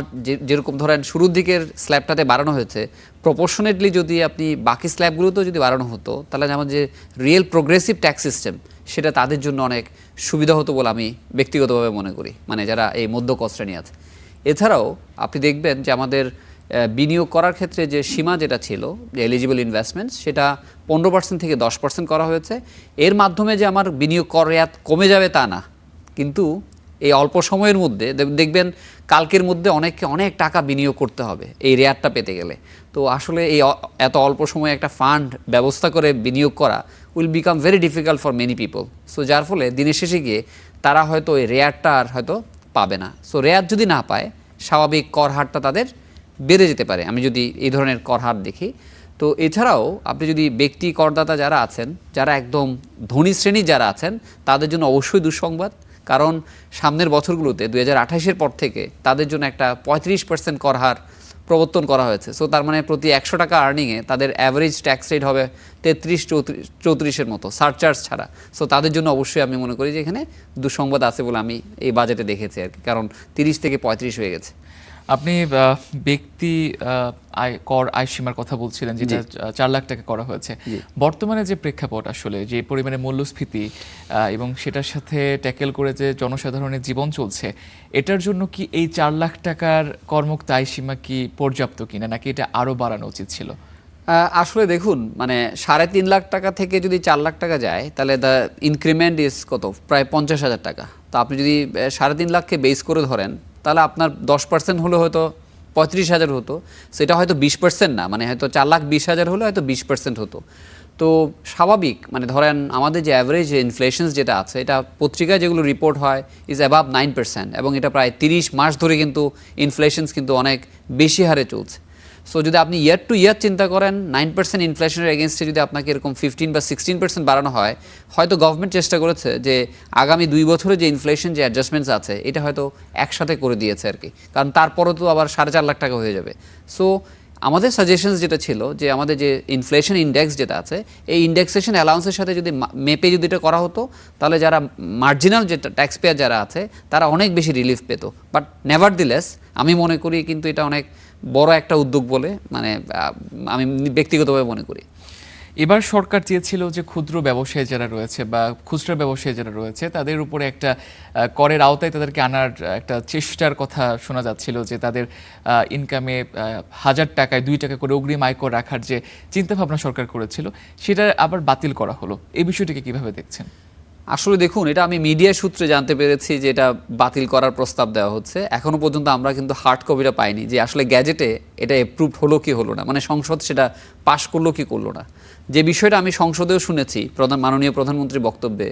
যেরকম ধরেন শুরুর দিকের স্ল্যাবটাতে বাড়ানো হয়েছে, প্রপোর্শনেটলি যদি আপনি বাকি স্ল্যাবগুলোতেও যদি বাড়ানো হতো তাহলে আমার যে রিয়েল প্রোগ্রেসিভ ট্যাক্স সিস্টেম সেটা তাদের জন্য অনেক সুবিধা হতো বলে আমি ব্যক্তিগতভাবে মনে করি, মানে যারা এই মধ্যকর শ্রেণী আছে। এছাড়াও আপনি দেখবেন যে আমাদের বিনিয়োগ করার ক্ষেত্রে যে সীমা যেটা ছিল যে এলিজিবল ইনভেস্টমেন্টস, সেটা 15% থেকে 10% করা হয়েছে। এর মাধ্যমে যে আমার বিনিয়োগ কর রেয়াত কমে যাবে তা না, কিন্তু এই অল্প সময়ের মধ্যে দেখবেন কালকের মধ্যে অনেককে অনেক টাকা বিনিয়োগ করতে হবে এই রেয়ারটা পেতে গেলে। তো আসলে এই এত অল্প সময়ে একটা ফান্ড ব্যবস্থা করে বিনিয়োগ করা will become very difficult for many people. So যার ফলে দিনের শেষে গিয়ে তারা হয়তো এই রেয়ারটা আর হয়তো পাবে না। সো রেয়ার যদি না পায়, স্বাভাবিক কর হারটা তাদের বেড়ে যেতে পারে, আমি যদি এই ধরনের কর হার দেখি। তো এছাড়াও আপনি যদি ব্যক্তি করদাতা যারা আছেন, যারা একদম ধনী শ্রেণী যারা আছেন, তাদের জন্য অবশ্যই দুঃসংবাদ, কারণ সামনের বছরগুলোতে 2028-এর পর থেকে তাদের জন্য একটা 35% কর হার প্রবর্তন করা হয়েছে। সো তার মানে প্রতি 100 টাকা আর্নিংয়ে তাদের অ্যাভারেজ ট্যাক্স রেট হবে 33-34-এর মতো, সারচার্জ ছাড়া। সো তাদের জন্য অবশ্যই আমি মনে করি যে এখানে দুঃসংবাদ আছে বলে আমি এই বাজেটে দেখেছি আর কি, কারণ 30 থেকে 35 হয়ে গেছে। আপনি ব্যক্তি কর আয়সীমার কথা বলছিলেন, যেটা 4 লাখ টাকা করা হয়েছে। বর্তমানে যে প্রেক্ষাপট আসলে যে পরিমাণে মূল্যস্ফীতি এবং সেটার সাথে ট্যাকেল করে যে জনসাধারণের জীবন চলছে, এটার জন্য কি এই 4 লাখ টাকার করমুক্ত আয়সীমা কি পর্যাপ্ত কিনা, নাকি এটা আরও বাড়ানো উচিত ছিল? আসলে দেখুন, মানে 3.5 লাখ টাকা থেকে যদি 4 লাখ টাকা যায় তাহলে দ্য ইনক্রিমেন্ট ইজ কত, প্রায় 50,000 টাকা। তো আপনি যদি 3.5 লাখকে বেস করে ধরেন তাহলে আপনার 10% হলে হয়তো 35,000 হতো, সেটা হয়তো 20% না, মানে হয়তো 4,20,000 হলে হয়তো 20% হতো। তো স্বাভাবিক, মানে ধরেন আমাদের যে অ্যাভারেজ ইনফ্লেশনস যেটা আছে, এটা পত্রিকায় যেগুলো রিপোর্ট হয় ইজ অ্যাবাভ 9%, এবং এটা প্রায় 30 মাস ধরে কিন্তু ইনফ্লেশনস কিন্তু অনেক বেশি হারে চলছে। সো যদি আপনি ইয়ার টু ইয়ার চিন্তা করেন, 9% ইনফ্লেশনের এগেনস্টে যদি আপনাকে এরকম 15 বা 16% বাড়ানো হয়, হয়তো গভর্নমেন্ট চেষ্টা করেছে যে আগামী 2 বছরে যে ইনফ্লেশন যে অ্যাডজাস্টমেন্টস আছে এটা হয়তো একসাথে করে দিয়েছে আর কি, কারণ তারপরও তো আবার 4.5 লাখ টাকা হয়ে যাবে। সো আমাদের সাজেশনস যেটা ছিল যে আমাদের যে ইনফ্লেশন ইন্ডেক্স যেটা আছে, এই ইন্ডেক্সেশন অ্যালাউন্সের সাথে যদি মেপে যদি এটা করা হতো, তাহলে যারা মার্জিনাল যে ট্যাক্স পেয়ার যারা আছে তারা অনেক বেশি রিলিফ পেত। বাট নেভারদিলেস আমি মনে করি কিন্তু এটা অনেক বড় একটা উদ্যোগ বলে মানে আমি ব্যক্তিগতভাবে মনে করি। এবার সরকার চেয়েছিল যে ক্ষুদ্র ব্যবসায়ী যারা রয়েছে বা খুচরা ব্যবসায়ী যারা রয়েছে তাদের উপরে একটা করের আওতায় তাদেরকে আনার একটা চেষ্টার কথা শোনা যাচ্ছিল, যে তাদের ইনকামে 1000 টাকায় 2 টাকা করে অগ্রিম আয়কর রাখার যে চিন্তাভাবনা সরকার করেছিল, সেটা আবার বাতিল করা হলো। এই বিষয়টিকে কিভাবে দেখছেন? আসলে দেখুন, এটা আমি মিডিয়া সূত্রে জানতে পেরেছি যে এটা বাতিল করার প্রস্তাব দেওয়া হচ্ছে। এখনও পর্যন্ত আমরা কিন্তু হার্ড কপিটা পাইনি যে আসলে গ্যাজেটে এটা অ্যাপ্রুভড হলো কি হলো না, মানে সংসদ সেটা পাশ করলো কি করলো না। যে বিষয়টা আমি সংসদেও শুনেছি মাননীয় প্রধানমন্ত্রীর বক্তব্যে,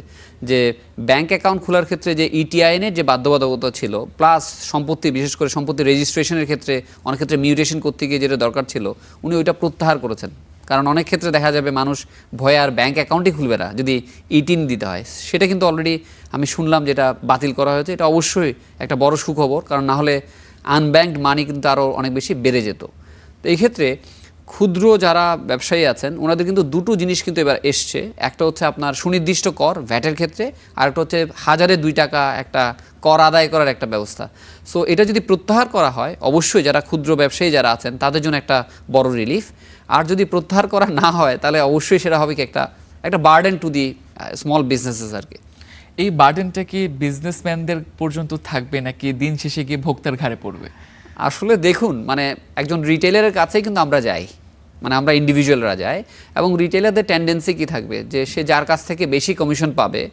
যে ব্যাংক অ্যাকাউন্ট খোলার ক্ষেত্রে যে ইটিআইনের যে বাধ্যবাধকতা ছিল, প্লাস সম্পত্তি, বিশেষ করে সম্পত্তি রেজিস্ট্রেশনের ক্ষেত্রে অনেক ক্ষেত্রে মিউটেশন করতে গিয়ে যেটা দরকার ছিল, উনি ওইটা প্রত্যাহার করেছেন। কারণ অনেক ক্ষেত্রে দেখা যাবে মানুষ ভয়ে আর ব্যাংক অ্যাকাউন্টই খুলবে না যদি ইটিন দিতে হয়। সেটা কিন্তু অলরেডি আমি শুনলাম যেটা বাতিল করা হয়েছে। এটা অবশ্যই একটা বড় সুখবর, কারণ না হলে আনব্যাংকড মানি কিন্তু আরও অনেক বেশি বেড়ে যেত। তো এই ক্ষেত্রে ক্ষুদ্র যারা ব্যবসায়ী আছেন ওনাদের কিন্তু দুটো জিনিস কিন্তু এবার এসছে। একটা হচ্ছে আপনার সুনির্দিষ্ট কর ভ্যাটের ক্ষেত্রে, আর একটা হচ্ছে 1002 টাকা একটা কর আদায় করার একটা ব্যবস্থা। সো এটা যদি প্রত্যাহার করা হয়, অবশ্যই যারা ক্ষুদ্র ব্যবসায়ী যারা আছেন তাদের জন্য একটা বড় রিলিফ। আর যদি প্রত্যাহার করা না হয় তাহলে অবশ্যই সেটা হবে কি একটা burden to the small businesses আর কি। এই বার্ডেনটা কি বিজনেসম্যানদের পর্যন্ত থাকবে নাকি দিন শেষে গিয়ে ভোক্তার ঘাড়ে পড়বে? আসলে দেখুন, মানে একজন রিটেলারের কাছেই কিন্তু আমরা যাই, মানে আমরা ইন্ডিভিজুয়ালরা যাই, এবং রিটেলারদের টেন্ডেন্সি কি থাকবে যে সে যার কাছ থেকে বেশি কমিশন পাবে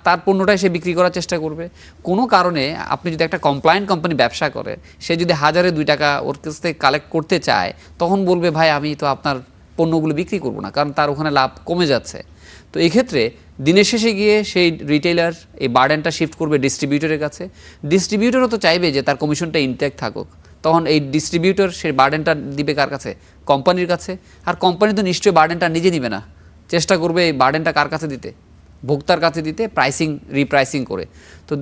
তার পণ্যটাই সে বিক্রি করার চেষ্টা করবে। কোনো কারণে আপনি যদি একটা কমপ্লায়েন্ট কোম্পানি ব্যবসা করে, সে যদি 1002 টাকা ওর কাছ থেকে কালেক্ট করতে চায়, তখন বলবে ভাই আমি তো আপনার পণ্যগুলো বিক্রি করব না, কারণ তার ওখানে লাভ কমে যাচ্ছে। তো এই ক্ষেত্রে দিনের শেষে গিয়ে সেই রিটেলার এই বার্ডেনটা শিফট করবে ডিস্ট্রিবিউটরের কাছে। ডিস্ট্রিবিউটরও তো চাইবে যে তার কমিশনটা ইনট্যাক্ট থাকুক, তখন এই ডিস্ট্রিবিউটর সেই বার্ডেনটা দিবে কার কাছে? কোম্পানির কাছে। আর কোম্পানি তো নিশ্চয়ই বার্ডেনটা নিজে নিবে না, চেষ্টা করবে এই বার্ডেনটা কার কাছে দিতে? ভোক্তার কাছে দিতে রিপ্রাইসিং করে। তো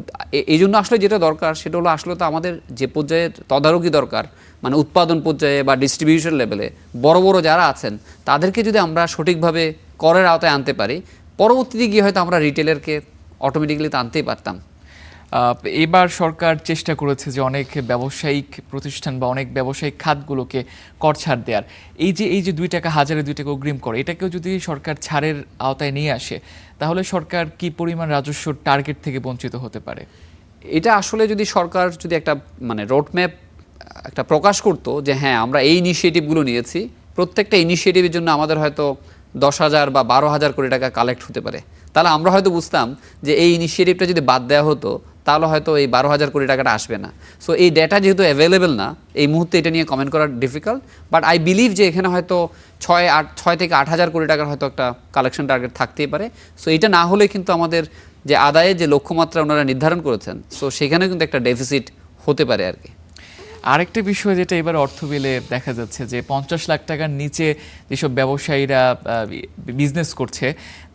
এই জন্য আসলে যেটা দরকার সেটা হলো আসলে তো আমাদের যে পর্যায়ে তদারকি দরকার, মানে উৎপাদন পর্যায়ে বা ডিস্ট্রিবিউশন লেভেলে বড় বড় যারা আছেন তাদেরকে যদি আমরা সঠিকভাবে করের আওতায় আনতে পারি, পরবর্তীতে গিয়ে হয়তো আমরা রিটেলারকে অটোমেটিক্যালি আনতেই পারতাম। এবার সরকার চেষ্টা করেছে যে অনেক ব্যবসায়িক প্রতিষ্ঠান বা অনেক ব্যবসায়িক খাতগুলোকে কর ছাড় দেওয়ার। এই যে 2 টাকা, 1000-এ 2 টাকা অগ্রিম করে, এটাকেও যদি সরকার ছাড়ের আওতায় নিয়ে আসে তাহলে সরকার কি পরিমাণ রাজস্ব টার্গেট থেকে বঞ্চিত হতে পারে? এটা আসলে যদি সরকার যদি একটা মানে রোডম্যাপ একটা প্রকাশ করতো যে হ্যাঁ আমরা এই ইনিশিয়েটিভগুলো নিয়েছি, প্রত্যেকটা ইনিশিয়েটিভের জন্য আমাদের হয়তো 10,000 বা 12,000 কোটি টাকা কালেক্ট হতে পারে, তাহলে আমরা হয়তো বুঝতাম যে এই ইনিশিয়েটিভটা যদি বাদ দেওয়া হতো তাহলে হয়তো এই 12,000 কোটি টাকাটা আসবে না। সো এই ডেটা যেহেতু অ্যাভেলেবেল না, এই মুহূর্তে এটা নিয়ে কমেন্ট করা ডিফিকাল্ট, বাট আই বিলিভ যে এখানে হয়তো 6 থেকে 8,000 কোটি টাকার হয়তো একটা কালেকশন টার্গেট থাকতেই পারে। সো এটা না হলে কিন্তু আমাদের যে আদায়ের যে লক্ষ্যমাত্রা ওনারা নির্ধারণ করেছেন, সো সেখানে কিন্তু একটা ডেফিসিট হতে পারে আর কি। আরেকটা বিষয় যেটা এবার অর্থ বিলে দেখা যাচ্ছে যে 50 লাখ টাকার নিচে যেসব ব্যবসায়ীরা বিজনেস করছে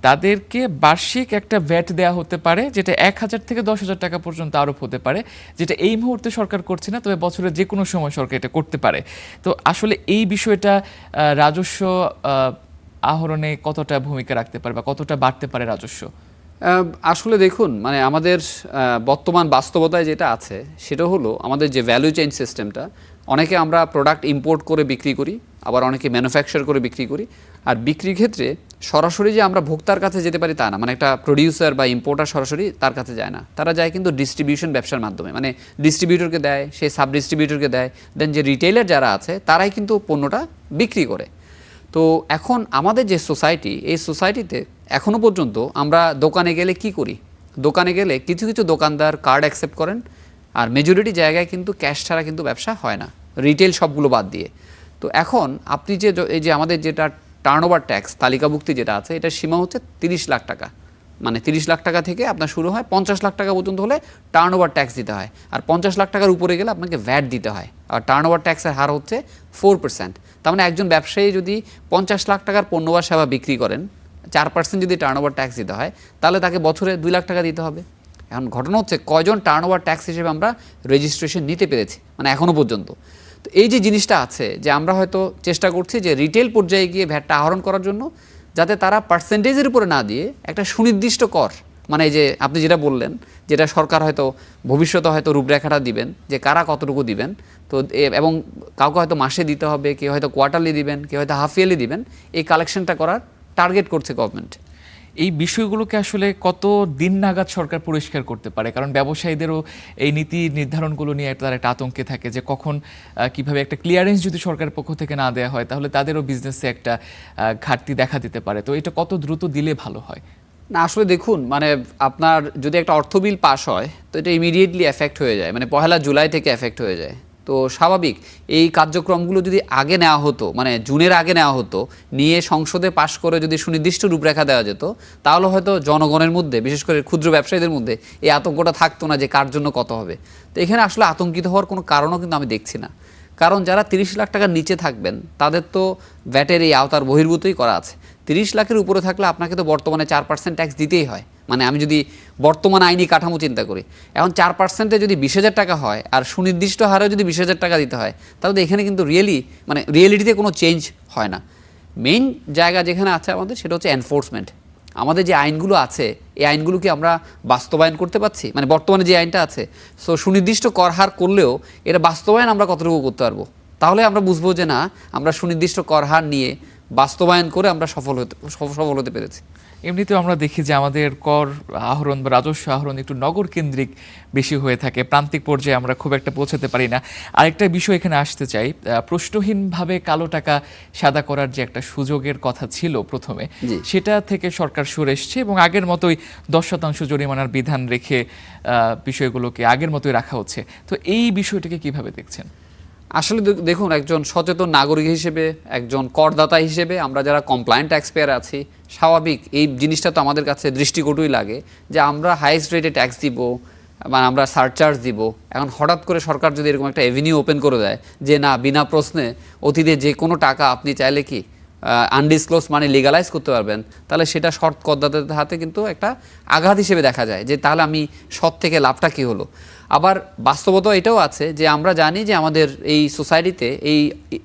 তাদেরকে বার্ষিক একটা ভ্যাট দেওয়া হতে পারে, যেটা 1,000 থেকে 10,000 টাকা পর্যন্ত আরোপ হতে পারে, যেটা এই মুহূর্তে সরকার করছে না, তবে বছরের যে কোনো সময় সরকার এটা করতে পারে। তো আসলে এই বিষয়টা রাজস্ব আহরণে কতটা ভূমিকা রাখতে পারে বা কতটা বাড়তে পারে রাজস্ব? আসলে দেখুন, মানে আমাদের বর্তমান বাস্তবতায় যেটা আছে সেটা হলো আমাদের যে ভ্যালু চেইন সিস্টেমটা, অনেকে আমরা প্রোডাক্ট ইম্পোর্ট করে বিক্রি করি, আবার অনেকে ম্যানুফ্যাকচার করে বিক্রি করি। আর বিক্রির ক্ষেত্রে সরাসরি যে আমরা ভোক্তার কাছে যেতে পারি তা না, মানে একটা প্রডিউসার বা ইম্পোর্টার সরাসরি তার কাছে যায় না, তারা যায় কিন্তু ডিস্ট্রিবিউশন ব্যবসার মাধ্যমে, মানে ডিস্ট্রিবিউটরকে দেয়, সেই সাব ডিস্ট্রিবিউটরকে দেয়, দেন যে রিটেইলার যারা আছে তারাই কিন্তু পণ্যটা বিক্রি করে। তো এখন আমাদের যে সোসাইটি, এই সোসাইটিতে এখনও পর্যন্ত আমরা দোকানে গেলে কি করি, দোকানে গেলে কিছু কিছু দোকানদার কার্ড অ্যাকসেপ্ট করেন, আর মেজরিটি জায়গায় কিন্তু ক্যাশ ছাড়া কিন্তু ব্যবসা হয় না, রিটেল সবগুলো বাদ দিয়ে। তো এখন আপনি যে এই যে আমাদের যেটা টার্নওভার ট্যাক্স তালিকাভুক্তি যেটা আছে, এটার সীমা হচ্ছে 30 লাখ টাকা, মানে 30 লাখ টাকা থেকে আপনার শুরু হয়, 50 লাখ টাকা পর্যন্ত হলে টার্নওভার ট্যাক্স দিতে হয়, আর 50 লাখ টাকার উপরে গেলে আপনাকে ভ্যাট দিতে হয়, আর টার্নওভার ট্যাক্সের হার হচ্ছে 4%। তার মানে একজন ব্যবসায়ী যদি 50 লাখ টাকার পণ্য বা সেবা বিক্রি করেন, 4% যদি টার্নওভার ট্যাক্স দিতে হয়, তাহলে তাকে বছরে 2 লাখ টাকা দিতে হবে। এখন ঘটনা হচ্ছে কয়জন টার্নওভার ট্যাক্স হিসেবে আমরা রেজিস্ট্রেশন নিতে পেরেছি, মানে এখনও পর্যন্ত। তো এই যে জিনিসটা আছে যে আমরা হয়তো চেষ্টা করছি যে রিটেল পর্যায়ে গিয়ে ভ্যাটটা আহরণ করার জন্য, যাতে তারা পার্সেন্টেজের উপরে না দিয়ে একটা সুনির্দিষ্ট কর, মানে এই যে আপনি যেটা বললেন, যেটা সরকার হয়তো ভবিষ্যতে হয়তো রূপরেখাটা দিবেন যে কারা কতটুকু দিবেন, তো এবং কাউকে হয়তো মাসে দিতে হবে, কেউ হয়তো কোয়ার্টারলি দিবেন, কেউ হয়তো হাফ ইয়ারলি দিবেন, এই কালেকশনটা করার টার্গেট করছে গভর্নমেন্ট। এই বিষয়গুলোকে আসলে কত দিন নাগাদ সরকার পরিষ্কার করতে পারে? কারণ ব্যবসায়ীদেরও এই নীতি নির্ধারণগুলো নিয়ে তারা একটা আতঙ্কে থাকে যে কখন কিভাবে একটা ক্লিয়ারেন্স যদি সরকারের পক্ষ থেকে না দেওয়া হয় তাহলে তাদেরও বিজনেসে একটা ঘাটতি দেখা দিতে পারে। তো এটা কত দ্রুত দিলে ভালো হয়? না আসলে দেখুন, মানে আপনার যদি একটা অর্থ বিল পাস হয় তো এটা ইমিডিয়েটলি এফেক্ট হয়ে যায়, মানে 1 জুলাই থেকে এফেক্ট হয়ে যায়। তো স্বাভাবিক এই কার্যক্রমগুলো যদি আগে নেওয়া হতো, মানে জুনের আগে নেওয়া হতো, নিয়ে সংসদে পাশ করে যদি সুনির্দিষ্ট রূপরেখা দেওয়া যেত, তাহলে হয়তো জনগণের মধ্যে, বিশেষ করে ক্ষুদ্র ব্যবসায়ীদের মধ্যে এই আতঙ্কটা থাকতো না যে কার জন্য কত হবে। তো এখানে আসলে আতঙ্কিত হওয়ার কোনো কারণও কিন্তু আমি দেখছি না, কারণ যারা 30 লাখ টাকার নিচে থাকবেন তাদের তো ভ্যাটের এই আওতার বহির্ভূতই করা আছে। 30 লাখের উপরে থাকলে আপনাকে তো বর্তমানে 4% ট্যাক্স দিতেই হয়। মানে আমি যদি বর্তমান আইনি কাঠামো চিন্তা করি, এখন 4%-এ যদি 20,000 টাকা হয় আর সুনির্দিষ্ট হারেও যদি 20,000 টাকা দিতে হয়, তাহলে এখানে কিন্তু রিয়েলিটিতে কোনো চেঞ্জ হয় না। মেইন জায়গা যেখানে আছে আমাদের সেটা হচ্ছে এনফোর্সমেন্ট। আমাদের যে আইনগুলো আছে এই আইনগুলোকে আমরা বাস্তবায়ন করতে পারছি, মানে বর্তমানে যে আইনটা আছে, সো সুনির্দিষ্ট কর হার করলেও এটা বাস্তবায়ন আমরা কতটুকু করতে পারবো, তাহলে আমরা বুঝবো যে না আমরা সুনির্দিষ্ট কর হার নিয়ে বাস্তবায়ন করে আমরা সফল হতে পেরেছি। এমনিতেও আমরা দেখি যে আমাদের কর আহরণ বা রাজস্ব আহরণ একটু নগর কেন্দ্রিক বেশি হয়ে থাকে, প্রান্তিক পর্যায়ে আমরা খুব একটা পৌঁছাতে পারি না। আরেকটা বিষয় এখানে আসতে চাই, প্রশ্নহীনভাবে কালো টাকা সাদা করার যে একটা সুযোগের কথা ছিল প্রথমে, সেটা থেকে সরকার সরে এসছে এবং আগের মতোই 10% জরিমানার বিধান রেখে বিষয়গুলোকে আগের মতোই রাখা হচ্ছে। তো এই বিষয়টিকে কিভাবে দেখছেন? আসলে দেখুন, একজন সচেতন নাগরিক হিসেবে, একজন করদাতা হিসেবে আমরা যারা কমপ্লায়েন্ট ট্যাক্স পেয়ার আছি, স্বাভাবিক এই জিনিসটা তো আমাদের কাছে দৃষ্টিকটুই লাগে যে আমরা হাইয়েস্ট রেটে ট্যাক্স দিব, মানে আমরা সারচার্জ দিব। এখন হঠাৎ করে সরকার যদি এরকম একটা এভিনিউ ওপেন করে দেয় যে না বিনা প্রশ্নে অতীতে যে কোনো টাকা আপনি চাইলে কি আনডিসক্লোজ মানি লিগালাইজ করতে পারবেন, তাহলে সেটা সৎ করদাতাদের হাতে কিন্তু একটা আঘাত হিসেবে দেখা যায় যে তাহলে আমি সৎ থেকে লাভটা কী হলো। আবার বাস্তবতা এটাও আছে যে আমরা জানি যে আমাদের এই সোসাইটিতে এই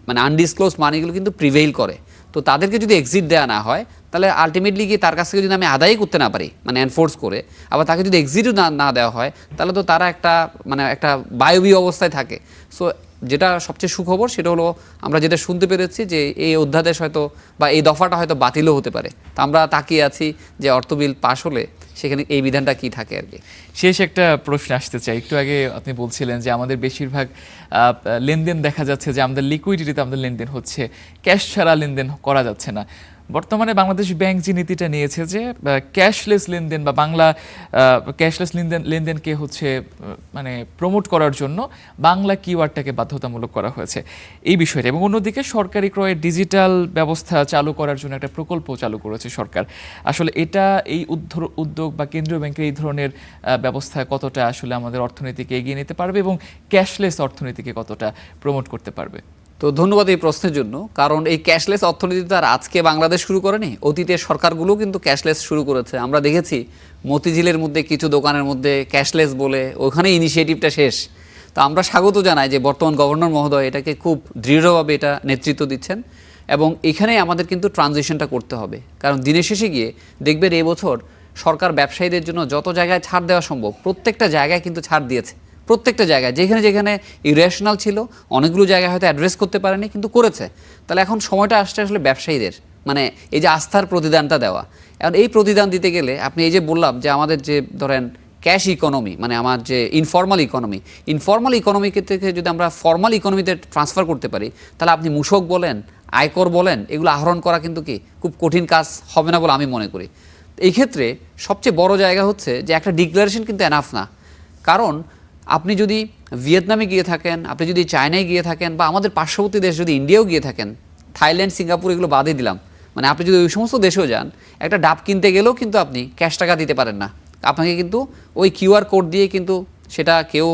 মানে আনডিসক্লোজ মানিগুলো কিন্তু প্রিভেইল করে। তো তাদেরকে যদি এক্সিট দেওয়া না হয় তাহলে আলটিমেটলি গিয়ে তার কাছ থেকে যদি আমি আদায় করতে না পারি মানে এনফোর্স করে, আবার তাকে যদি এক্সিটও না দেওয়া হয় তাহলে তো তারা একটা মানে একটা বায়বীয় অবস্থায় থাকে। সো যেটা সবচেয়ে সুখবর সেটা হলো আমরা যেটা শুনতে পেরেছি যে এই অধ্যাদেশ হয়তো বা এই দফাটা হয়তো বাতিলও হতে পারে। তো আমরা তাকিয়ে আছি যে অর্থ বিল পাশ হলে সেখানে এই বিধানটা কি থাকে আর কি। শেষ একটা প্রশ্ন আসতে চাই, একটু আগে আপনি বলছিলেন যে আমাদের বেশিরভাগ লেনদেন দেখা যাচ্ছে যে আমাদের লিকুইডিটিতে আমাদের লেনদেন হচ্ছে, ক্যাশ ছাড়া লেনদেন করা যাচ্ছে না। বর্তমানে বাংলাদেশ ব্যাংক যে নীতিটা নিয়েছে যে ক্যাশলেস লেনদেন বা বাংলা ক্যাশলেস লেনদেনকে হচ্ছে মানে প্রমোট করার জন্য বাংলা কিওয়ার্ডটাকে বাধ্যতামূলক করা হয়েছে এই বিষয়টা, এবং অন্যদিকে সরকারি ক্রয়ের ডিজিটাল ব্যবস্থা চালু করার জন্য একটা প্রকল্প চালু করেছে সরকার। আসলে এটা এই উদ্যোগ বা কেন্দ্রীয় ব্যাংকের এই ধরনের ব্যবস্থা কতটা আসলে আমাদের অর্থনীতিকে এগিয়ে নিতে পারবে এবং ক্যাশলেস অর্থনীতিকে কতটা প্রমোট করতে পারবে? তো ধন্যবাদ এই প্রশ্নের জন্য, কারণ এই ক্যাশলেস অর্থনীতি তো আর আজকে বাংলাদেশ শুরু করেনি, অতীতের সরকারগুলো কিন্তু ক্যাশলেস শুরু করেছে। আমরা দেখেছি মতিঝিলের মধ্যে কিছু দোকানের মধ্যে ক্যাশলেস বলে ওখানে ইনিশিয়েটিভটা শেষ। তো আমরা স্বাগত জানাই যে বর্তমান গভর্নর মহোদয় এটাকে খুব দৃঢ়ভাবে এটা নেতৃত্ব দিচ্ছেন, এবং এখানে আমাদের কিন্তু ট্রানজিশনটা করতে হবে। কারণ দিনের শেষে গিয়ে দেখবেন এই বছর সরকার ব্যবসায়ীদের জন্য যত জায়গায় ছাড় দেওয়া সম্ভব প্রত্যেকটা জায়গায় কিন্তু ছাড় দিয়েছে। প্রত্যেকটা জায়গায় যেখানে যেখানে ইরেশনাল ছিল অনেকগুলো জায়গায় হয়তো অ্যাড্রেস করতে পারেনি কিন্তু করেছে। তাহলে এখন সময়টা আসছে আসলে ব্যবসায়ীদের মানে এই যে আস্থার প্রতিদানটা দেওয়া। এখন এই প্রতিদান দিতে গেলে আপনি এই যে বললাম যে আমাদের যে ধরেন ক্যাশ ইকোনমি মানে আমার যে ইনফর্মাল ইকোনমি থেকে যদি আমরা ফর্মাল ইকোনমিতে ট্রান্সফার করতে পারি তাহলে আপনি মূসক বলেন আয়কর বলেন এগুলো আহরণ করা কিন্তু কি খুব কঠিন কাজ হবে না বলে আমি মনে করি। এই ক্ষেত্রে সবচেয়ে বড় জায়গা হচ্ছে যে একটা ডিক্লারেশন কিন্তু এনাফ না। কারণ আপনি যদি ভিয়েতনামে গিয়ে থাকেন, আপনি যদি চায়নায় গিয়ে থাকেন, বা আমাদের পার্শ্ববর্তী দেশ যদি ইন্ডিয়াও গিয়ে থাকেন, থাইল্যান্ড সিঙ্গাপুর এগুলো বাদই দিলাম, মানে আপনি যদি ওই সমস্ত দেশেও যান একটা ডাব কিনতে গেলেও কিন্তু আপনি ক্যাশ টাকা দিতে পারেন না, আপনাকে কিন্তু ওই কিউআর কোড দিয়ে কিন্তু সেটা কেউ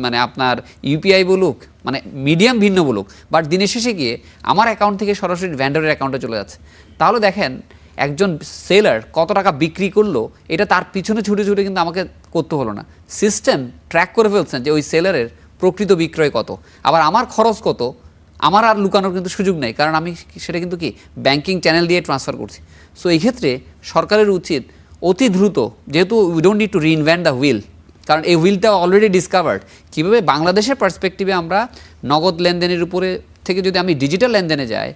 মানে আপনার ইউপিআই বলুক মানে মিডিয়াম ভিন্ন বলুক, বাট দিনের শেষে গিয়ে আমার অ্যাকাউন্ট থেকে সরাসরি ভ্যান্ডারের অ্যাকাউন্টে চলে যাচ্ছে। তাহলে দেখেন একজন সেলার কত টাকা বিক্রি করলো এটা তার পিছনে ছুটে ছুটে কিন্তু আমাকে করতে হলো না, সিস্টেম ট্র্যাক করে ফেলছেন যে ওই সেলারের প্রকৃত বিক্রয় কত, আবার আমার খরচ কত আমার আর লুকানোর কিন্তু সুযোগ নেই, কারণ আমি সেটা কিন্তু কি ব্যাংকিং চ্যানেল দিয়ে ট্রান্সফার করছি। সো এই ক্ষেত্রে সরকারের উচিত অতি দ্রুত, যেহেতু we don't need to reinvent the wheel, কারণ এই হুইলটা অলরেডি ডিসকভার্ড, কীভাবে বাংলাদেশের পার্সপেক্টিভে আমরা নগদ লেনদেনের উপরে থেকে যদি আমি ডিজিটাল লেনদেনে যাই,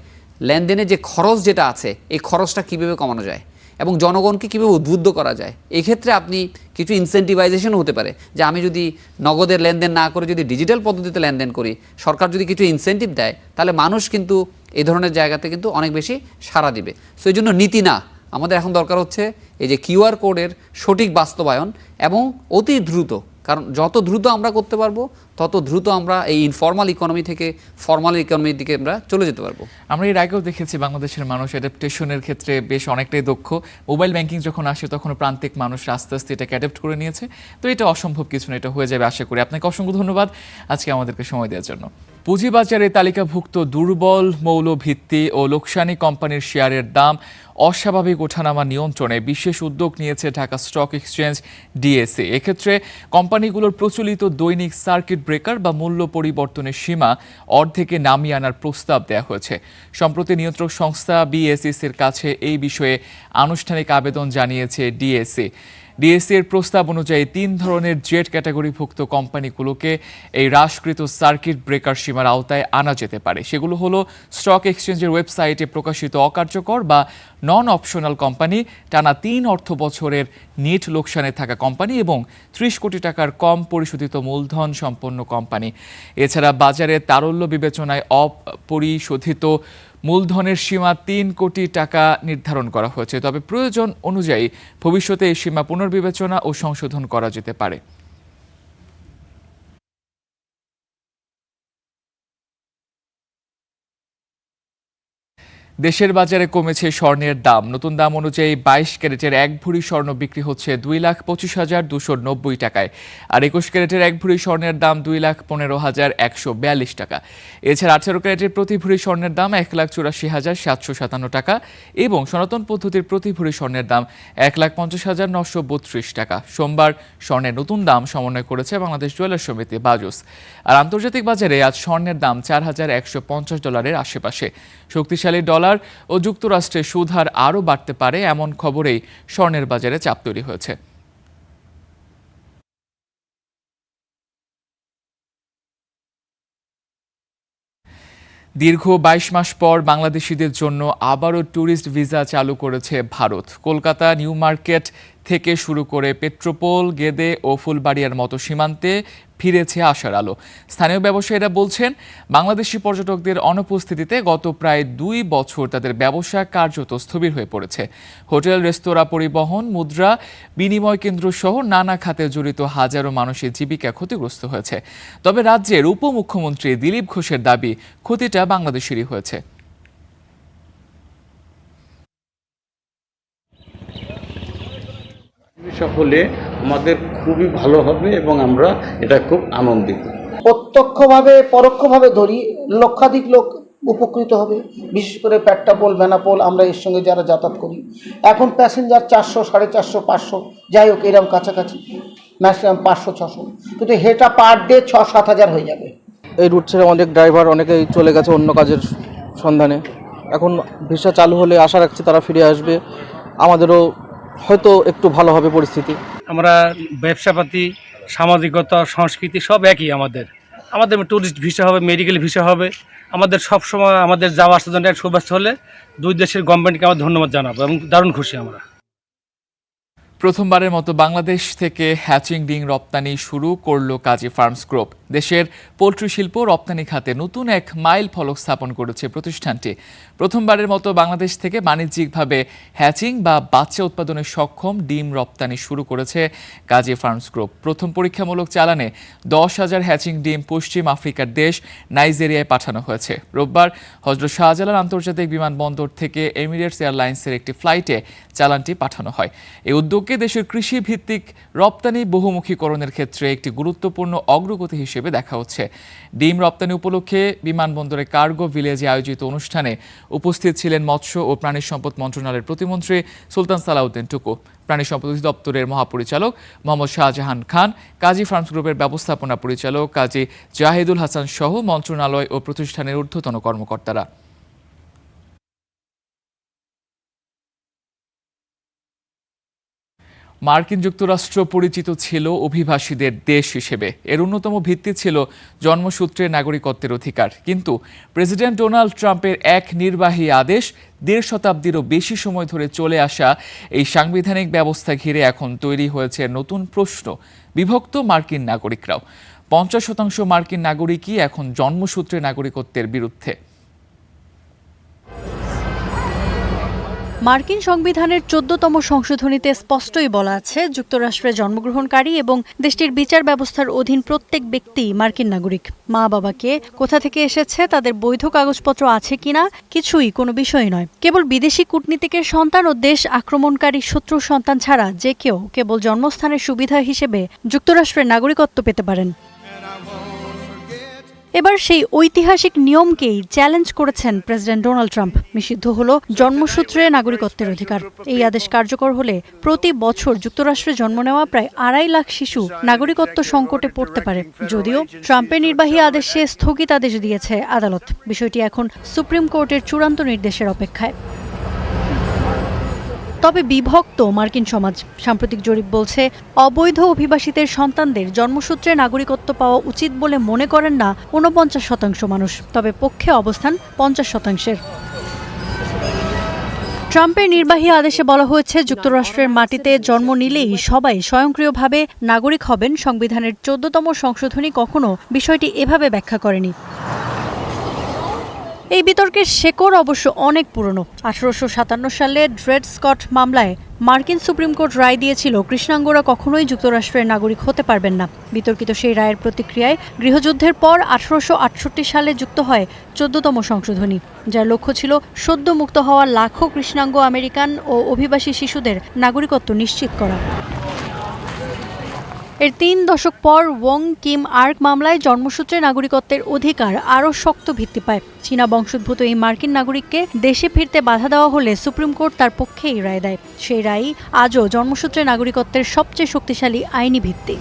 লেনদেনের যে খরচ যেটা আছে এই খরচটা কীভাবে কমানো যায় এবং জনগণকে কীভাবে উদ্বুদ্ধ করা যায়। এক্ষেত্রে আপনি কিছু ইনসেন্টিভাইজেশন হতে পারে যে আমি যদি নগদের লেনদেন না করে যদি ডিজিটাল পদ্ধতিতে লেনদেন করি, সরকার যদি কিছু ইনসেন্টিভ দেয় তাহলে মানুষ কিন্তু এই ধরনের জায়গাতে কিন্তু অনেক বেশি সাড়া দিবে। সো এই জন্য নীতি না, আমাদের এখন দরকার হচ্ছে এই যে কিউআর কোডের সঠিক বাস্তবায়ন এবং অতি দ্রুত, কারণ যত দ্রুত আমরা করতে পারবো তত দ্রুত আমরা এই ইনফর্মাল ইকোনমি থেকে ফর্মাল ইকোনমির দিকে আমরা চলে যেতে পারবো। আমরা এর আগেও দেখেছি বাংলাদেশের মানুষ অ্যাডাপ্টেশনের ক্ষেত্রে বেশ অনেকটাই দক্ষ। মোবাইল ব্যাংকিং যখন আসে তখন প্রান্তিক মানুষ আস্তে আস্তে এটাকে অ্যাডাপ্ট করে নিয়েছে। তো এটা অসম্ভব কিছু না, এটা হয়ে যাবে আশা করি। আপনাকে অসংখ্য ধন্যবাদ আজকে আমাদেরকে সময় দেওয়ার জন্য। পুঁজিবাজারে তালিকাভুক্ত দুর্বল মৌলভিত্তি ও লোকসানি কোম্পানির শেয়ারের দাম অস্বাভাবিক ওঠানামা নিয়ন্ত্রণে বিশেষ উদ্যোগ নিয়েছে ঢাকা স্টক এক্সচেঞ্জ ডিএসই। এক্ষেত্রে কোম্পানিগুলোর প্রচলিত দৈনিক সার্কিট ব্রেকার বা মূল্য পরিবর্তনের সীমা অর্ধেকে নামিয়ে আনার প্রস্তাব দেওয়া হয়েছে। সম্প্রতি নিয়ন্ত্রক সংস্থা বিএসইসির কাছে এই বিষয়ে আনুষ্ঠানিক আবেদন জানিয়েছে ডিএসই। ডিএসসির প্রস্তাব অনুযায়ী 3 ধরনের জেড ক্যাটাগরিভুক্ত কোম্পানিগুলোকে এই হ্রাসকৃত সার্কিট ব্রেকার সীমার আওতায় আনা যেতে পারে। সেগুলো হলো স্টক এক্সচেঞ্জের ওয়েবসাইটে প্রকাশিত অকার্যকর বা নন অপশনাল কোম্পানি, টানা 3 অর্থ বছরের নেট লোকসানে থাকা কোম্পানি এবং 30 কোটি টাকার কম পরিশোধিত মূলধন সম্পন্ন কোম্পানি। এছাড়া বাজারে তারল্য বিবেচনায় অপরিশোধিত মূলধনের সীমা 3 কোটি টাকা নির্ধারণ করা হয়েছে। তবে প্রয়োজন অনুযায়ী ভবিষ্যতে এই সীমা পুনর্বিবেচনা ও সংশোধন করা যেতে পারে। দেশের বাজারে কমেছে স্বর্ণের দাম। নতুন দাম অনুযায়ী 22 ক্যারেটের 1 ভরি স্বর্ণ বিক্রি হচ্ছে 2,25,290 টাকায়, আর 21 ক্যারেটের 1 ভরি স্বর্ণের দাম 2,15,142 টাকা। এছাড়া 18 ক্যারেটের প্রতি ভরি স্বর্ণের দাম 1,84,757 টাকা এবং সনাতন পদ্ধতির প্রতি ভরি স্বর্ণের দাম 1,50,932 টাকা। সোমবার স্বর্ণের নতুন দাম সমন্বয় করেছে বাংলাদেশ জুয়েলার্স সমিতি বাজুস। আর আন্তর্জাতিক বাজারে আজ স্বর্ণের দাম $4,150 আশেপাশে। শক্তিশালী ডলার ও যুক্তরাষ্ট্রে সুদ হার আরও বাড়তে পারে এমন খবরেই স্বর্ণের বাজারে চাপ তৈরি হয়েছে। দীর্ঘ 22 মাস পর বাংলাদেশিদের জন্য আবারও ট্যুরিস্ট ভিসা চালু করেছে ভারত। কলকাতা নিউ মার্কেট থেকে শুরু করে পেট্রোপোল, গেদে ও ফুলবাড়িয়ার মতো সীমান্তে ফিরেছে আশার আলো। স্থানীয় ব্যবসায়ীরা বলছেন, বাংলাদেশি পর্যটকদের অনুপস্থিতিতে গত প্রায় 2 বছর তাদের ব্যবসা কার্যত স্থবির হয়ে পড়েছে। হোটেল, রেস্তোরাঁ, পরিবহন, মুদ্রা বিনিময় কেন্দ্র সহ নানা খাতে জড়িত হাজারো মানুষের জীবিকা ক্ষতিগ্রস্ত হয়েছে। তবে রাজ্যের উপমুখ্যমন্ত্রী দিলীপ ঘোষের দাবি, ক্ষতিটা বাংলাদেশেরই হয়েছে। হলে আমাদের খুবই ভালো হবে এবং আমরা এটা খুব আনন্দিত। প্রত্যক্ষভাবে পরোক্ষভাবে ধরি লক্ষাধিক লোক উপকৃত হবে, বিশেষ করে পেট্রাপোল, বেনাপোল, আমরা এর সঙ্গে যারা যাতায়াত করি। এখন প্যাসেঞ্জার 400, 450, 500, যাই হোক এরকম কাছাকাছি, ম্যাক্সিমাম 500-600, কিন্তু হেটা পার ডে 6-7 হাজার হয়ে যাবে। এই রুট ছেড়ে অনেক ড্রাইভার অনেকেই চলে গেছে অন্য কাজের সন্ধানে। এখন ভিসা চালু হলে আশা রাখছি তারা ফিরে আসবে, আমাদেরও হয়তো একটু ভালো হবে পরিস্থিতি। আমরা ব্যবসাপাতি, সামাজিকতা, সংস্কৃতি সব একই। আমাদের ট্যুরিস্ট ভিসা হবে, মেডিকেল ভিসা হবে। আমাদের সবসময় আমাদের যাওয়া আসার জন্য এক সুব্যবস্থা হলে দুই দেশের গভর্নমেন্টকে আমরা ধন্যবাদ জানাবো এবং দারুণ খুশি আমরা। প্রথমবারের মতো বাংলাদেশ থেকে হ্যাচিং ডিম রপ্তানি শুরু করল কাজী ফার্মস গ্রুপ। দেশের পোল্ট্রি শিল্প রপ্তানি খাতে নতুন এক মাইল ফলক স্থাপন করেছে প্রতিষ্ঠানটি। প্রথমবারের মতো বাংলাদেশ থেকে বাণিজ্যিকভাবে হ্যাচিং বা বাচ্চা উৎপাদনে সক্ষম ডিম রপ্তানি শুরু করেছে কাজী ফার্মস গ্রুপ। প্রথম পরীক্ষামূলক চালানে 10,000 হ্যাচিং ডিম পশ্চিম আফ্রিকার দেশ নাইজেরিয়ায় পাঠানো হয়েছে। রোববার হযরত শাহজালাল আন্তর্জাতিক বিমানবন্দর থেকে এমিরেটস এয়ারলাইন্সের একটি ফ্লাইটে চালানটি পাঠানো হয়। এই উদ্যোগকে দেশের কৃষি ভিত্তিক রপ্তানি বহুমুখীকরণের ক্ষেত্রে একটি গুরুত্বপূর্ণ অগ্রগতি হিসেবে দেখা হচ্ছে। ডিম রপ্তানি উপলক্ষে বিমানবন্দরে কার্গো ভিলেজে আয়োজিত অনুষ্ঠানে উপস্থিত ছিলেন মৎস্য ও প্রাণী সম্পদ মন্ত্রণালয়ের প্রতিমন্ত্রী সুলতান সালাউদ্দিন টুকু, প্রাণী সম্পদ অধিদপ্তরের মহাপরিচালক মোহাম্মদ শাহজাহান খান, কাজী ফার্মস গ্রুপের ব্যবস্থাপনা পরিচালক কাজী জাহিদুল হাসান সহ মন্ত্রণালয় ও প্রতিষ্ঠানের ঊর্ধ্বতন কর্মকর্তারা। মার্কিন যুক্তরাষ্ট্র পরিচিত ছিল অভিবাসীদের দেশ হিসেবে। এর অন্যতম ভিত্তি ছিল জন্মসূত্রে নাগরিকত্বের অধিকার। কিন্তু প্রেসিডেন্ট ডোনাল্ড ট্রাম্পের এক নির্বাহী আদেশ 1.5 শতাব্দীরও বেশি সময় ধরে চলে আসা এই সাংবিধানিক ব্যবস্থা ঘিরে এখন তৈরি হয়েছে নতুন প্রশ্ন। বিভক্ত মার্কিন নাগরিকরাও। 50% মার্কিন নাগরিকই এখন জন্মসূত্রে নাগরিকত্বের বিরুদ্ধে। মার্কিন সংবিধানের 14তম সংশোধনীতে স্পষ্টই বলা আছে, যুক্তরাষ্ট্রে জন্মগ্রহণকারী এবং দেশটির বিচার ব্যবস্থার অধীন প্রত্যেক ব্যক্তি মার্কিন নাগরিক। মা বাবাকে কোথা থেকে এসেছে, তাদের বৈধ কাগজপত্র আছে কিনা, কিছুই কোনো বিষয় নয়। কেবল বিদেশি কূটনীতিকের সন্তান ও দেশ আক্রমণকারী শত্রুর সন্তান ছাড়া যে কেউ কেবল জন্মস্থানের সুবিধা হিসেবে যুক্তরাষ্ট্রের নাগরিকত্ব পেতে পারেন। এবার সেই ঐতিহাসিক নিয়মকেই চ্যালেঞ্জ করেছেন প্রেসিডেন্ট ডোনাল্ড ট্রাম্প। নিষিদ্ধ হলো জন্মসূত্রে নাগরিকত্বের অধিকার। এই আদেশ কার্যকর হলে প্রতি বছর যুক্তরাষ্ট্রে জন্ম নেওয়া প্রায় 2.5 লাখ শিশু নাগরিকত্ব সংকটে পড়তে পারে। যদিও ট্রাম্পের নির্বাহী আদেশে স্থগিতাদেশ দিয়েছে আদালত। বিষয়টি এখন সুপ্রিম কোর্টের চূড়ান্ত নির্দেশের অপেক্ষায়। তবে বিভক্ত মার্কিন সমাজ। সাম্প্রতিক জরিপ বলছে, অবৈধ অভিবাসীদের সন্তানদের জন্মসূত্রে নাগরিকত্ব পাওয়া উচিত বলে মনে করেন না 49% মানুষ, তবে পক্ষে অবস্থান 50%। ট্রাম্পের নির্বাহী আদেশে বলা হয়েছে, যুক্তরাষ্ট্রের মাটিতে জন্ম নিলেই সবাই স্বয়ংক্রিয়ভাবে নাগরিক হবেন। সংবিধানের 14তম সংশোধনী কখনো বিষয়টি এভাবে ব্যাখ্যা করেনি। এই বিতর্কের শেকড় অবশ্য অনেক পুরনো। 1857 সালে ড্রেড স্কট মামলায় মার্কিন সুপ্রিম কোর্ট রায় দিয়েছিল কৃষ্ণাঙ্গরা কখনোই যুক্তরাষ্ট্রের নাগরিক হতে পারবেন না। বিতর্কিত সেই রায়ের প্রতিক্রিয়ায় গৃহযুদ্ধের পর 1868 সালে যুক্ত হয় 14তম সংশোধনী, যার লক্ষ্য ছিল সদ্য মুক্ত হওয়া লাখো কৃষ্ণাঙ্গ আমেরিকান ও অভিবাসী শিশুদের নাগরিকত্ব নিশ্চিত করা। এর 3 দশক পর ওয়ং কিম আর্ক মামলায় জন্মসূত্রে নাগরিকত্বের অধিকার আরও শক্ত ভিত্তি পায়। চীনা বংশোদ্ভূত এই মার্কিন নাগরিককে দেশে ফিরতে বাধা দেওয়া হলে সুপ্রিম কোর্ট তার পক্ষেই রায় দেয়। সেই রায়ই আজও জন্মসূত্রে নাগরিকত্বের সবচেয়ে শক্তিশালী আইনি ভিত্তি।